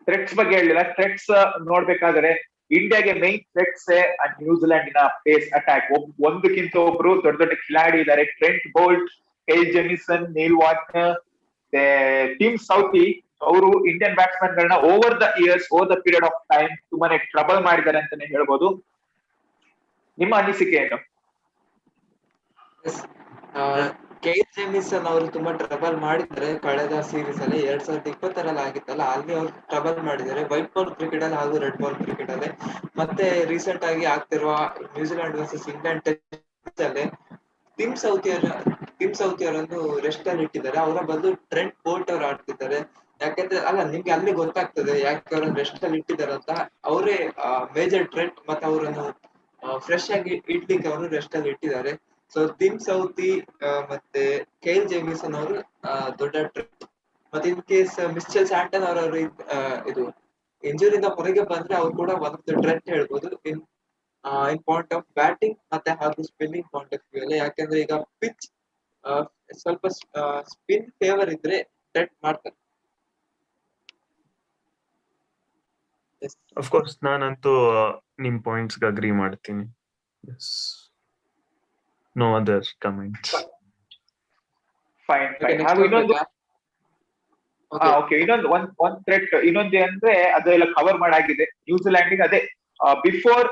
ಥ್ರೆಟ್ಸ್ ಬಗ್ಗೆ ಹೇಳಿಲ್ಲ. ಥ್ರೆಟ್ಸ್ ನೋಡ್ಬೇಕಾದ್ರೆ ಇಂಡಿಯಾಗೆ ಮೈನ್ ಥ್ರೆಟ್ಸ್ ನ್ಯೂಜಿಲೆಂಡಿನ ಪೇಸ್ ಅಟ್ಯಾಕ್. ಒಂದಕ್ಕಿಂತ ಒಬ್ರು ದೊಡ್ಡ ದೊಡ್ಡ ಖಿಲಾಡಿ ಇದ್ದಾರೆ. Trent Boult, Kyle Jamieson, Neil Warner, Tim Southee. ಅವರು ಇಂಡಿಯನ್ ಬ್ಯಾಟ್ಸ್ಮನ್ ಗಳನ್ನ over the period of time ತುಂಬಾನೇ ಟ್ರಬಲ್ ಮಾಡಿದ್ದಾರೆ ಅಂತಾನೆ ಹೇಳ್ಬೋದು. ನಿಮ್ಮ ಅನಿಸಿಕೆ ಏನು? ಕೇಲ್ ಜೆಮಿಸನ್ ಅವರು ತುಂಬಾ ಟ್ರಬಲ್ ಮಾಡಿದ್ದಾರೆ ಕಳೆದ ಸೀರೀಸ್ ಅಲ್ಲಿ. 2020 ಆಗಿತ್ತಲ್ಲ, ಅಲ್ಲಿ ಅವ್ರು ಟ್ರಬಲ್ ಮಾಡಿದ್ದಾರೆ ವೈಟ್ ಬಾಲ್ ಕ್ರಿಕೆಟ್ ಅಲ್ಲಿ ಹಾಗೂ ರೆಡ್ ಬಾಲ್ ಕ್ರಿಕೆಟ್ ಅಲ್ಲಿ. ಮತ್ತೆ ರೀಸೆಂಟ್ ಆಗಿ ಆಗ್ತಿರುವ ನ್ಯೂಜಿಲೆಂಡ್ ವರ್ಸಸ್ ಇಂಗ್ಲೆಂಡ್ ಟೆಸ್ಟ್ ಅಲ್ಲಿ ಟಿಮ್ ಸೌಥಿ ಅವರನ್ನು ರೆಸ್ಟ್ ಅಲ್ಲಿ ಇಟ್ಟಿದ್ದಾರೆ. ಅವರ ಬದಲು ಟ್ರೆಂಟ್ ಬೋಲ್ಟ್ ಅವರು ಆಡ್ತಿದ್ದಾರೆ. ಯಾಕಂದ್ರೆ ನಿಮ್ಗೆ ಅಲ್ಲಿ ಗೊತ್ತಾಗ್ತದೆ ಯಾಕೆ ಅವರನ್ನು ರೆಸ್ಟ್ ಅಲ್ಲಿ ಇಟ್ಟಿದ್ದಾರೆ ಅಂತ. ಅವರೇ ಮೇಜರ್ ಟ್ರೆಂಟ್, ಮತ್ತೆ ಅವರನ್ನು ಫ್ರೆಶ್ ಆಗಿ ಇಡ್ಲಿಕ್ಕೆ ಅವರು ರೆಸ್ಟ್ ಅಲ್ಲಿ ಇಟ್ಟಿದ್ದಾರೆ. ಸೊ ಟಿಮ್ ಸೌಥಿ ಮತ್ತೆ ಕೇಲ್ ಜೆಮಿಸನ್ ಅವರು ದೊಡ್ಡ ಟ್ರೆಂಟ್. ಮತ್ತೆ ಇನ್ ಕೇಸ್ ಮಿಚೆಲ್ ಸ್ಯಾಂಟನ್ ಅವರವರು ಇದು ಇಂಜುರಿಯಿಂದ ಹೊರಗೆ ಬಂದ್ರೆ ಅವ್ರು ಕೂಡ ಒಂದು ಟ್ರೆಂಟ್ ಹೇಳ್ಬೋದು ಇನ್ ಪಾಯಿಂಟ್ ಆಫ್ ಬ್ಯಾಟಿಂಗ್ ಮತ್ತೆ ಹಾಗೂ ಸ್ಪಿನ್ನಿಂಗ್ ಪಾಯಿಂಟ್ ಆಫ್ ವ್ಯೂ ಅಲ್ಲಿ. ಯಾಕಂದ್ರೆ ಈಗ ಪಿಚ್ ಸ್ವಲ್ಪ ಸ್ಪಿನ್ ಫೇವರ್ ಇದ್ರೆ ಟ್ರೆಂಟ್ ಮಾಡ್ತಾರೆ. ಅಫ್ಕೋರ್ಸ್ ನಾನಂತೂ ನಿಮ್ ಪಾಯಿಂಟ್ಸ್ ಅಗ್ರಿ ಮಾಡ್ತೀನಿ. No other comments. ಫೈನ್. ಹಾಗೂ ಇನ್ನೊಂದು ಒಂದ್ ಥ್ರೆಟ್ ಇನ್ನೊಂದು ಅಂದ್ರೆ ಅದೆಲ್ಲ ಕವರ್ ಮಾಡಾಗಿದೆ ನ್ಯೂಜಿಲ್ಯಾಂಡಿಗೆ. ಅದೇ before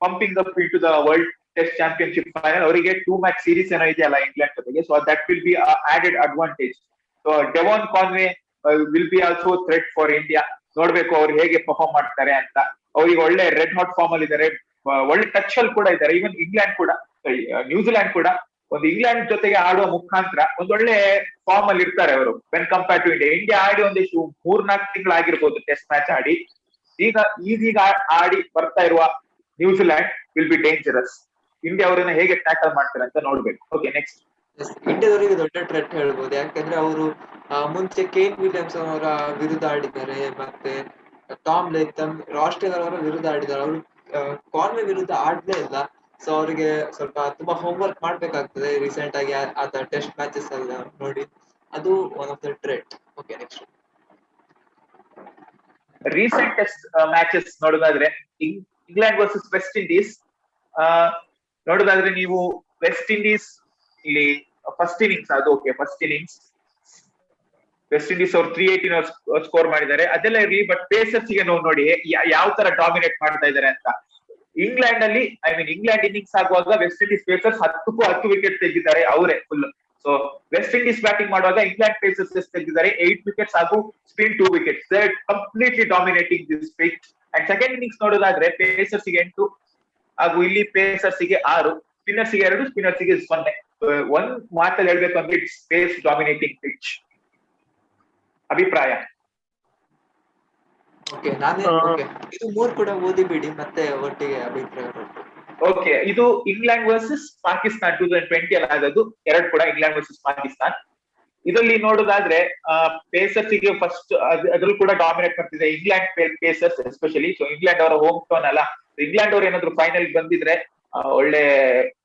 pumping up in to the world test championship final ಅವರಿಗೆ 2 match ಸೀರೀಸ್ ಏನೋ ಇದೆಯಲ್ಲ ಇಂಗ್ಲೆಂಡ್ ಜೊತೆಗೆ. So that will be added advantage. So Devon Conway will be also threat for India. ನೋಡ್ಬೇಕು ಅವ್ರು ಹೇಗೆ ಪರ್ಫಾರ್ಮ್ ಮಾಡ್ತಾರೆ ಅಂತ. ಅವ್ರಿಗೆ ಒಳ್ಳೆ ರೆಡ್ ಹಾಟ್ ಫಾರ್ಮ್ ಅಲ್ಲಿ ಇದ್ದಾರೆ, ಒಳ್ಳೆ ಟಚ್ ಅಲ್ಲಿ ಕೂಡ ಇದ್ದಾರೆ. ಈವನ್ ಇಂಗ್ಲೆಂಡ್ ಕೂಡ, ನ್ಯೂಜಿಲೆಂಡ್ ಕೂಡ ಒಂದು ಇಂಗ್ಲೆಂಡ್ ಜೊತೆಗೆ ಆಡುವ ಮುಖಾಂತರ ಒಂದೊಳ್ಳೆ ಫಾರ್ಮ್ ಅಲ್ಲಿ ಇರ್ತಾರೆ ಅವರು when compare to India. India ಆಡಿ ಒಂದಿಷ್ಟು 3-4 ತಿಂಗಳಾಗಿರ್ಬೋದು ಟೆಸ್ಟ್ ಮ್ಯಾಚ್ ಆಡಿ. ಈಗೀಗ ಆಡಿ ಬರ್ತಾ ಇರುವ New Zealand will be dangerous. India ಅವರನ್ನ ಹೇಗೆ ಟ್ಯಾಕಲ್ ಮಾಡ್ತಾರೆ ಅಂತ ನೋಡ್ಬೇಕು. Okay, next. ಇಂಡಿಯಾದವರಿಗೆ ದೊಡ್ಡ ಥ್ರೆಟ್ ಹೇಳ್ಬೋದು, ಯಾಕಂದ್ರೆ ಅವರು ಮುಂಚೆ ಕೇನ್ ವಿಲಿಯಮ್ಸ್ ಅವರ ವಿರುದ್ಧ ಆಡಿದ್ದಾರೆ, ಮತ್ತೆ ಟಾಮ್ ಲೇಥಮ್, ಆಸ್ಟ್ರೇಲಿಯಾದವರ ವಿರುದ್ಧ ಆಡಿದ್ದಾರೆ. ಅವರು ಕಾನ್ವೆ ವಿರುದ್ಧ ಆಡ್ಲೇ ಇಲ್ಲ. ಸೊ ಅವರಿಗೆ ಸ್ವಲ್ಪ ತುಂಬಾ ಹೋಮ್ ವರ್ಕ್ ಮಾಡ್ಬೇಕಾಗ್ತದೆ. ರೀಸೆಂಟ್ ಆಗಿ ಆದ ಟೆಸ್ಟ್ ಮ್ಯಾಚಸ್ ಎಲ್ಲ ನೋಡಿ, ಅದು one of the threat. Okay, next. Recent test matches ನೋಡೋದಾದ್ರೆ ಇಂಗ್ಲೆಂಡ್ ವರ್ಸಸ್ ವೆಸ್ಟ್ ಇಂಡೀಸ್ ನೋಡೋದಾದ್ರೆ, ನೀವು ವೆಸ್ಟ್ ಇಂಡೀಸ್ ಇಲ್ಲಿ ಫಸ್ಟ್ ಇನ್ನಿಂಗ್ಸ್ ಅದು okay, first innings West Indies ಅವ್ರು 318 ಸ್ಕೋರ್ ಮಾಡಿದ್ದಾರೆ. ಅದೆಲ್ಲ ಇರ್ಲಿ, ಬಟ್ ಪೇಸರ್ಸ್ ಗೆ ನೋಡಿ ಯಾವ ತರ ಡಾಮಿನೇಟ್ ಮಾಡ್ತಾ ಇದ್ದಾರೆ ಅಂತ. ಇಂಗ್ಲೆಂಡ್ ಅಲ್ಲಿ ಇಂಗ್ಲೆಂಡ್ ಇನ್ನಿಂಗ್ಸ್ ಆಗುವಾಗ ವೆಸ್ಟ್ ಇಂಡೀಸ್ ಪೇಸರ್ಸ್ 10 ವಿಕೆಟ್ ತೆಗೆದಿದ್ದಾರೆ ಅವರೇ full. So West Indies batting ಮಾಡುವಾಗ ಇಂಗ್ಲೆಂಡ್ ಪೇಸರ್ಸ್ ತೆಗೆದಿದ್ದಾರೆ 8 ವಿಕೆಟ್ಸ್ ಹಾಗೂ spin 2 wickets. They completely dominating this pitch. And second innings ನೋಡೋದಾದ್ರೆ ಪೇಸರ್ಸ್ ಗೆ 8 ಹಾಗೂ ಇಲ್ಲಿ ಪೇಸರ್ಸ್ ಗೆ 6, ಸ್ಪಿನ್ನರ್ಸ್ ಗೆ 2, ಸ್ಪಿನ್ನರ್ಸ್ ಗೆ 0. ಒಂದ್ ಮಾತಲ್ಲಿ ಹೇಳ್ಬೇಕು ಅಂದ್ರೆ ಇಟ್ಸ್ ಪೇಸ್ ಡಾಮಿನೇಟಿಂಗ್ ಪಿಚ್. ಅಭಿಪ್ರಾಯ? ಓಕೆ, ಇದು 3 ಕೂಡ ಓದಿ ಬಿಡಿ, ಮತ್ತೆ ಒಟ್ಟಿಗೆ ಅಭಿಪ್ರಾಯ. ಓಕೆ, ಇದು ಇಂಗ್ಲೆಂಡ್ ವರ್ಸಸ್ ಪಾಕಿಸ್ತಾನ್ 2020 ಅಲ್ಲಿ ಆದದ್ದು. 2 ಕೂಡ ಇಂಗ್ಲೆಂಡ್ ವರ್ಸಸ್ ಪಾಕಿಸ್ತಾನ್. ಇದರಲ್ಲಿ ನೋಡೋದಾದ್ರೆ ಪೇಸರ್ಸ್ ಗೆ ಫಸ್ಟ್ ಅದ್ರಲ್ಲೂ ಕೂಡ ಡಾಮಿನೇಟ್ ಮಾಡ್ತಿದೆ England pacers especially. So England ಅವರ ಹೋಮ್ ಟೌನ್ ಅಲ್ಲ, ಇಂಗ್ಲೆಂಡ್ ಅವ್ರು ಏನಾದ್ರು ಫೈನಲ್ ಬಂದಿದ್ರೆ ಒಳ್ಳೆ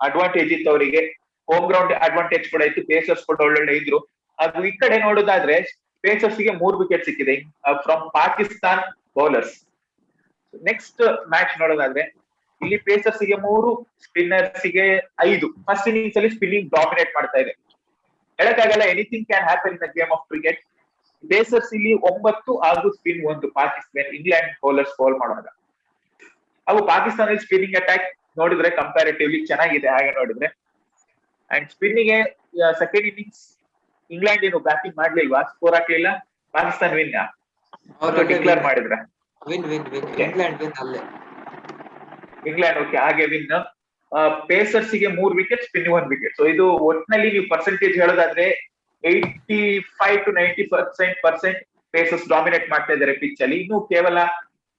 ಅಡ್ವಾಂಟೇಜ್ ಇತ್ತು ಅವರಿಗೆ. ಹೋಮ್ ಗ್ರೌಂಡ್ ಅಡ್ವಾಂಟೇಜ್ ಕೂಡ ಇತ್ತು, ಪೇಸರ್ಸ್ ಕೂಡ ಒಳ್ಳೊಳ್ಳೆ ಇದ್ರು. ಅದು ಈ ಕಡೆ ನೋಡೋದಾದ್ರೆ ಪೇಸರ್ಸ್ ಗೆ 3 ವಿಕೆಟ್ ಸಿಕ್ಕಿದೆ from Pakistan bowlers. Next match ನೋಡೋದಾದ್ರೆ ಇಲ್ಲಿ ಪೇಸರ್ಸ್ ಗೆ 3, ಸ್ಪಿನ್ನರ್ಸ್ ಗೆ 5. ಫಸ್ಟ್ ಇನ್ನಿಂಗ್ಸ್ ಅಲ್ಲಿ ಸ್ಪಿನ್ನಿಂಗ್ ಡಾಮಿನೇಟ್ ಮಾಡ್ತಾ ಇದೆ. ಹೇಳಕ್ಕಾಗಲ್ಲ, anything can happen in the game of cricket. Pacers ಇಲ್ಲಿ 9 ಹಾಗೂ spin 1 Pakistan England bowlers bowl ಮಾಡುವಾಗ. ಹಾಗೂ ಪಾಕಿಸ್ತಾನದಲ್ಲಿ ಸ್ಪಿನ್ನಿಂಗ್ ಅಟ್ಯಾಕ್ ನೋಡಿದ್ರೆ ಕಂಪ್ಯಾರಿಟಿವ್ಲಿ ಚೆನ್ನಾಗಿದೆ ಹಾಗೆ ನೋಡಿದ್ರೆ. ಅಂಡ್ ಸ್ಪಿನ್ನಿಗೆ ಸೆಕೆಂಡ್ ಇನ್ನಿಂಗ್ಸ್ ಇಂಗ್ಲೆಂಡ್ ಏನು ಬ್ಯಾಟಿಂಗ್ ಮಾಡ್ಲಿಲ್ವಾ, ಸ್ಕೋರ್ ಹಾಕ್ಲಿಲ್ಲ, ಪಾಕಿಸ್ತಾನ ವಿನ್ ಡಿಕ್ಲೇರ್ ಮಾಡಿದ್ರೆ ಇಂಗ್ಲೆಂಡ್ ಓಕೆ ಹಾಗೆ ವಿನ್. ಪೇಸರ್ಸ್ ಗೆ 3 ವಿಕೆಟ್, ಸ್ಪಿನ್ 1 ವಿಕೆಟ್. ಸೊ ಇದು ಒಟ್ಟಿನಲ್ಲಿ ನೀವು ಪರ್ಸೆಂಟೇಜ್ ಹೇಳೋದಾದ್ರೆ 85 to 90% ಪೇಸರ್ಸ್ ಡಾಮಿನೇಟ್ ಮಾಡ್ತಾ ಇದ್ದಾರೆ ಪಿಚ್ ಅಲ್ಲಿ. ಇನ್ನು ಕೇವಲ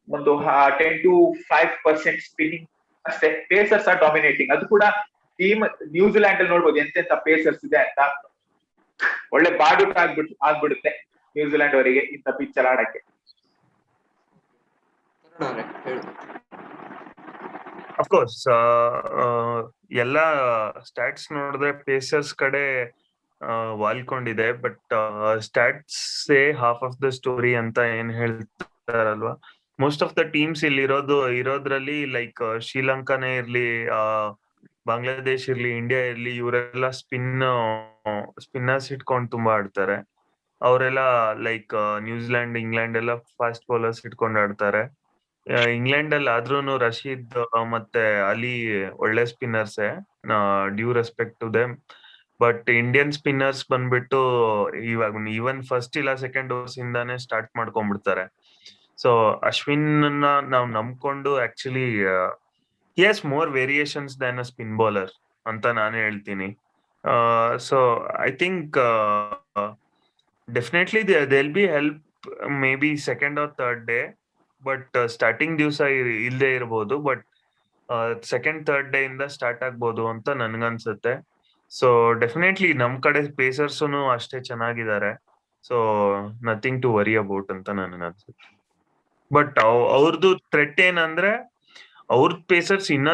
ಒಂದು 10 to 5% ಸ್ಪಿನ್ನಿಂಗ್ ಅಷ್ಟೇ. Pacers are dominating. ಅದು ಕೂಡ ಟೀಮ್ ನ್ಯೂಜಿಲೆಂಡ್ ಅಲ್ಲಿ ನೋಡ್ಬೋದು ಎಂತೆಂತ ಪೇಸರ್ಸ್ ಇದೆ ಅಂತ. ಒಳ್ಳೆ ಬಾಡೂಟ ಆಗ್ಬಿಡುತ್ತೆ ನ್ಯೂಜಿಲೆಂಡ್ ಅವರಿಗೆ ಇಂಥ ಪಿಚ್ ಅಲ್ಲಿ ಆಡಕ್ಕೆ. ಅಫ್ಕೋರ್ಸ್ ಎಲ್ಲ ಸ್ಟ್ಯಾಟ್ಸ್ ನೋಡಿದ್ರೆ ಪೇಸರ್ಸ್ ಕಡೆ ವಾಲ್ಕೊಂಡಿದೆ, but stats half of the story ಅಂತ ಏನ್ ಹೇಳ್ತಾರಲ್ವಾ. ಮೋಸ್ಟ್ ಆಫ್ ದ ಟೀಮ್ಸ್ ಇಲ್ಲಿ ಇರೋದ್ರಲ್ಲಿ ಲೈಕ್ ಶ್ರೀಲಂಕಾನೇ ಇರ್ಲಿ, ಬಾಂಗ್ಲಾದೇಶ್ ಇರ್ಲಿ, ಇಂಡಿಯಾ ಇರ್ಲಿ, ಇವರೆಲ್ಲ ಸ್ಪಿನ್ನರ್ಸ್ ಇಟ್ಕೊಂಡು ತುಂಬಾ ಆಡ್ತಾರೆ. ಅವರೆಲ್ಲ ಲೈಕ್ ನ್ಯೂಜಿಲೆಂಡ್, ಇಂಗ್ಲೆಂಡ್ ಎಲ್ಲ ಫಾಸ್ಟ್ ಬೌಲರ್ಸ್ ಇಟ್ಕೊಂಡು ಆಡ್ತಾರೆ. ಇಂಗ್ಲೆಂಡ್ ಅಲ್ಲಿ ಆದ್ರೂನು ರಶೀದ್ ಮತ್ತೆ ಅಲಿ ಒಳ್ಳೆ ಸ್ಪಿನ್ನರ್ಸೇ, due respect to them. But Indian spinners ಬಂದ್ಬಿಟ್ಟು ಇವಾಗ ಈವನ್ ಫಸ್ಟ್ ಇಲ್ಲ ಸೆಕೆಂಡ್ ಓವರ್ಸ್ ಇಂದಾನೆ ಸ್ಟಾರ್ಟ್ ಮಾಡ್ಕೊಂಡ್ಬಿಡ್ತಾರೆ. ಸೊ ಅಶ್ವಿನ್ ನಾವು ನಂಬ್ಕೊಂಡು actually he has more variations than a spin bowler ಅಂತ ನಾನು ಹೇಳ್ತೀನಿ. So I think definitely there'll be help maybe second or third day, but starting ದಿವಸ ಇಲ್ಲದೆ ಇರಬಹುದು, ಬಟ್ ಸೆಕೆಂಡ್ ಥರ್ಡ್ ಡೇ ಇಂದ ಸ್ಟಾರ್ಟ್ ಆಗ್ಬೋದು ಅಂತ ನನ್ಗನ್ಸುತ್ತೆ. ಸೊ ಡೆಫಿನೆಟ್ಲಿ ನಮ್ ಕಡೆ ಪೇಸರ್ಸ್ನು ಅಷ್ಟೇ ಚೆನ್ನಾಗಿದ್ದಾರೆ. So nothing to worry about ಅಂತ ನನ್ಗನ್ಸುತ್ತೆ. ಬಟ್ ಅವ್ರದ್ದು ಥ್ರೆಟ್ ಏನಂದ್ರೆ ಅವ್ರ ಪೇಸರ್ಸ್ ಇನ್ನ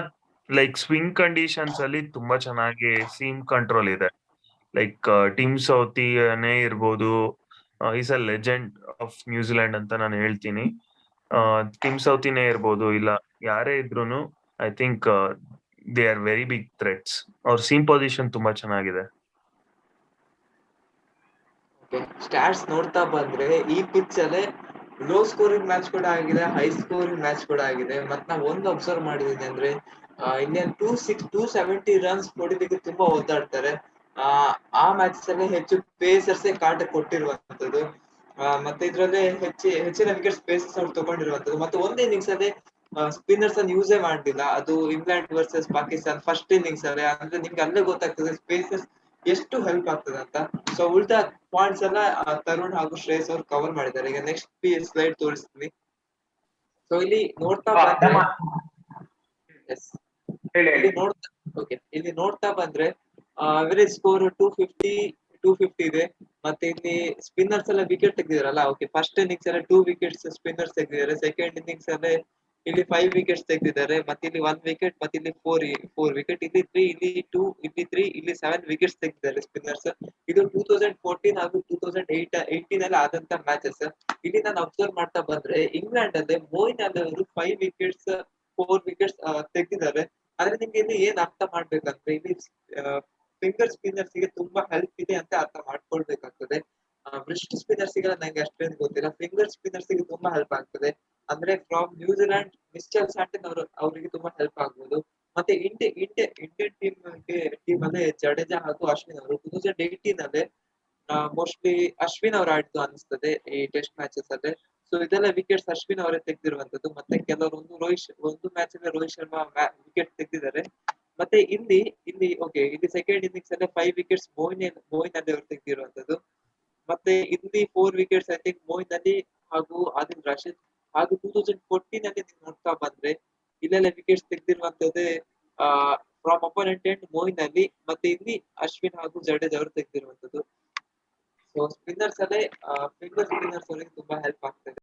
ಲೈಕ್ ಸ್ವಿಂಗ್ ಕಂಡೀಷನ್ಸ್ ಅಲ್ಲಿ ತುಂಬಾ ಚೆನ್ನಾಗಿ ಸೀಮ್ ಕಂಟ್ರೋಲ್ ಇದೆ. ಲೈಕ್ ಟಿಮ್ ಸೌತಿನೇ ಇರ್ಬೋದು, is a legend of New Zealand ಅಂತ ನಾನು ಹೇಳ್ತೀನಿ. ಟಿಮ್ ಸೌತಿನೇ ಇರ್ಬೋದು, ಇಲ್ಲ ಯಾರೇ ಇದ್ರೂನು I think they are very big threats. ಅವ್ರ ಸೀಮ್ ಪೊಸಿಷನ್ ತುಂಬಾ ಚೆನ್ನಾಗಿದೆ. ಸ್ಟಾಟ್ಸ್ ನೋಡ್ತಾ ಬಂದ್ರೆ ಈ ಪಿಚ್ ಅಲ್ಲೇ ಲೋ ಸ್ಕೋರಿಂಗ್ ಮ್ಯಾಚ್ ಕೂಡ ಆಗಿದೆ, ಹೈ ಸ್ಕೋರಿಂಗ್ ಮ್ಯಾಚ್ ಕೂಡ ಆಗಿದೆ. ಮತ್ತೆ ನಾವು ಒಂದು ಅಬ್ಸರ್ವ್ ಮಾಡಿದೀನಿ ಅಂದ್ರೆ ಇಂಡಿಯನ್ 270 ರನ್ಸ್ ಹೊಡಿಲಿಕ್ಕೆ ತುಂಬಾ ಒದ್ದಾಡ್ತಾರೆ. ಆ ಮ್ಯಾಚ್ ಅಲ್ಲಿ ಹೆಚ್ಚು ಪೇಸರ್ಸ್ ಕಾಟ ಕೊಟ್ಟಿರುವಂತದ್ದು. ಮತ್ತೆ ಇದ್ರಲ್ಲಿ ಹೆಚ್ಚಿನ ವಿಕೆಟ್ ಸ್ಪೇಸಸ್ ಅವ್ರು ತಗೊಂಡಿರುವಂತದ್ದು. ಮತ್ತೆ ಒಂದು ಇನ್ನಿಂಗ್ಸ್ ಅಲ್ಲಿ ಸ್ಪಿನ್ನರ್ಸ್ ಅನ್ನು ಯೂಸೇ ಮಾಡ್ಲಿಲ್ಲ, ಅದು England versus Pakistan first innings ಅಲ್ಲಿ. ಅಂದ್ರೆ ನಿಮ್ಗೆ ಅಲ್ಲೇ ಗೊತ್ತಾಗ್ತದೆ ಸ್ಪೇಸಸ್ ಎಷ್ಟು ಹೆಲ್ಪ್ ಆಗ್ತದೆ ಅಂತ. ಸೊ ಉಳಿದ ಪಾಯಿಂಟ್ಸ್ ಎಲ್ಲ ತರುಣ್ ಹಾಗೂ ಶ್ರೇಯಸ್ ಅವ್ರು ಕವರ್ ಮಾಡಿದ್ದಾರೆ. ಈಗ ನೆಕ್ಸ್ಟ್ ಸ್ಲೈಡ್ ತೋರಿಸ್ತೀನಿ. ಸೊ ಇಲ್ಲಿ ನೋಡ್ತಾ ಬಂದ್ರೆ ಎಸ್ ಹೇಳಿ ಇಲ್ಲಿ ನೋಡ್ತಾ ಓಕೆ ಇಲ್ಲಿ ನೋಡ್ತಾ ಬಂದ್ರೆ ಅವರೇಜ್ ಸ್ಕೋರ್ 250 ಇದೆ. ಮತ್ತೆ ಇಲ್ಲಿ ಸ್ಪಿನ್ನರ್ಸ್ ಎಲ್ಲ ವಿಕೆಟ್ ತೆಗೆದಿದಾರಲ್ಲ. ಓಕೆ, ಫಸ್ಟ್ ಇನ್ನಿಂಗ್ಸ್ ಅಲ್ಲಿ 2 ವಿಕೆಟ್ಸ್ ಸ್ಪಿನ್ನರ್ಸ್ ತೆಗೆದಿದ್ದಾರೆ. ಸೆಕೆಂಡ್ ಇನ್ನಿಂಗ್ಸ್ ಅಲ್ಲಿ ಇಲ್ಲಿ 5 ವಿಕೆಟ್ಸ್ ತೆಗೆದಿದ್ದಾರೆ. ಮತ್ತೆ ಇಲ್ಲಿ 1 ವಿಕೆಟ್, ಮತ್ತೆ ಇಲ್ಲಿ 4 ವಿಕೆಟ್, ಇಲ್ಲಿ 3, ಇಲ್ಲಿ 2, ಇಲ್ಲಿ 3, ಇಲ್ಲಿ 7 ವಿಕೆಟ್ಸ್ ತೆಗೆದಿದ್ದಾರೆ ಸ್ಪಿನ್ನರ್ಸ್. ಇದು 2014 ಹಾಗೂ 2018 ಅಲ್ಲಿ ಆದಂತ ಮ್ಯಾಚಸ್. ಇಲ್ಲಿ ನಾನು ಅಬ್ಸರ್ವ್ ಮಾಡ್ತಾ ಬಂದ್ರೆ ಇಂಗ್ಲೆಂಡ್ ಅಲ್ಲಿ ಮೊಯಿನ್ ಅಲಿ ಅವರು 5 ವಿಕೆಟ್ಸ್ 4 ವಿಕೆಟ್ಸ್ ತೆಗೆದಿದ್ದಾರೆ. ಆದ್ರೆ ನಿಮ್ಗೆ ಇಲ್ಲಿ ಏನ್ ಅರ್ಥ ಮಾಡ್ಬೇಕಂದ್ರೆ ಇಲ್ಲಿ ಫಿಂಗರ್ ಸ್ಪಿನ್ನರ್ಸ್ ಗೆ ತುಂಬಾ ಹೆಲ್ಪ್ ಇದೆ ಅಂತ ಅರ್ಥ ಮಾಡ್ಕೊಳ್ಬೇಕಾಗ್ತದೆ. ಬ್ರಿಸ್ಟ್ ಸ್ಪಿನ್ನರ್ಸ್ ಗೆ ನಂಗೆ ಅಷ್ಟೇನು ಗೊತ್ತಿಲ್ಲ, ಫಿಂಗರ್ ಸ್ಪಿನ್ನರ್ಸ್ ಗೆ ತುಂಬಾ ಹೆಲ್ಪ್ ಆಗ್ತದೆ. ಅಂದ್ರೆ ಫ್ರಾಮ್ ನ್ಯೂಜಿಲೆಂಡ್ ಮಿಚೆಲ್ ಸ್ಯಾಂಟನ್ ಅವರಿಗೆ ತುಂಬಾ ಹೆಲ್ಪ್ ಆಗ್ಬೋದು. ಮತ್ತೆ ಇಂಡಿಯನ್ ಟೀಮ್ ಅಲ್ಲಿ ಜಡೇಜಾ ಹಾಗೂ ಅಶ್ವಿನ್ ಅವರು 2018 ಅಲ್ಲಿ ಮೋಸ್ಟ್ಲಿ ಅಶ್ವಿನ್ ಅವರು ಆಡಿದ್ದು ಅನಿಸ್ತದೆ ಈ ಟೆಸ್ಟ್ ಮ್ಯಾಚಸ್ ಅಲ್ಲಿ. ಸೊ ಇದೆಲ್ಲ ವಿಕೆಟ್ಸ್ ಅಶ್ವಿನ್ ಅವರೇ ತೆಗೆದಿರುವಂತದ್ದು. ಮತ್ತೆ ಕೆಲವರು ಒಂದು ಮ್ಯಾಚ್ ಅಲ್ಲಿ ರೋಹಿತ್ ಶರ್ಮಾ ವಿಕೆಟ್ ತೆಗೆದಿದ್ದಾರೆ. ಮತ್ತೆ ಇಲ್ಲಿ ಓಕೆ, ಇಲ್ಲಿ ಸೆಕೆಂಡ್ ಇನ್ನಿಂಗ್ಸ್ ಅಲ್ಲಿ 5 ವಿಕೆಟ್ಸ್ ಮೊಯಿನ್ ಅಲಿ ಅವರು ತೆಗೆದಿರುವಂತದ್ದು. ಮತ್ತೆ ಇಲ್ಲಿ 4 wickets I think Moin Ali ಹಾಗೂ ಆದಿಲ್ ರಾಶಿದ್. ಹಾಗೂ 2014 ಅಲ್ಲಿ ನೀವು ನೋಡ್ತಾ ಬಂದ್ರೆ ಇಲ್ಲೆಲ್ಲ ವಿಕೆಟ್ಸ್ ತೆಗೆದಿರುವಂತದ್ದೇ from opponent end Moeen Ali, ಮತ್ತೆ ಇಲ್ಲಿ ಅಶ್ವಿನ್ ಹಾಗೂ ಜಡೇಜಾ ಅವರು ತೆಗೆದಿರುವಂತದ್ದು. ಸೊ ಸ್ಪಿನ್ನರ್ಸ್ ಅಲ್ಲೇ ಫಿಂಗರ್ ಸ್ಪಿನ್ನರ್ಸ್ ಅವರಿಗೆ ತುಂಬಾ ಹೆಲ್ಪ್ ಆಗ್ತದೆ.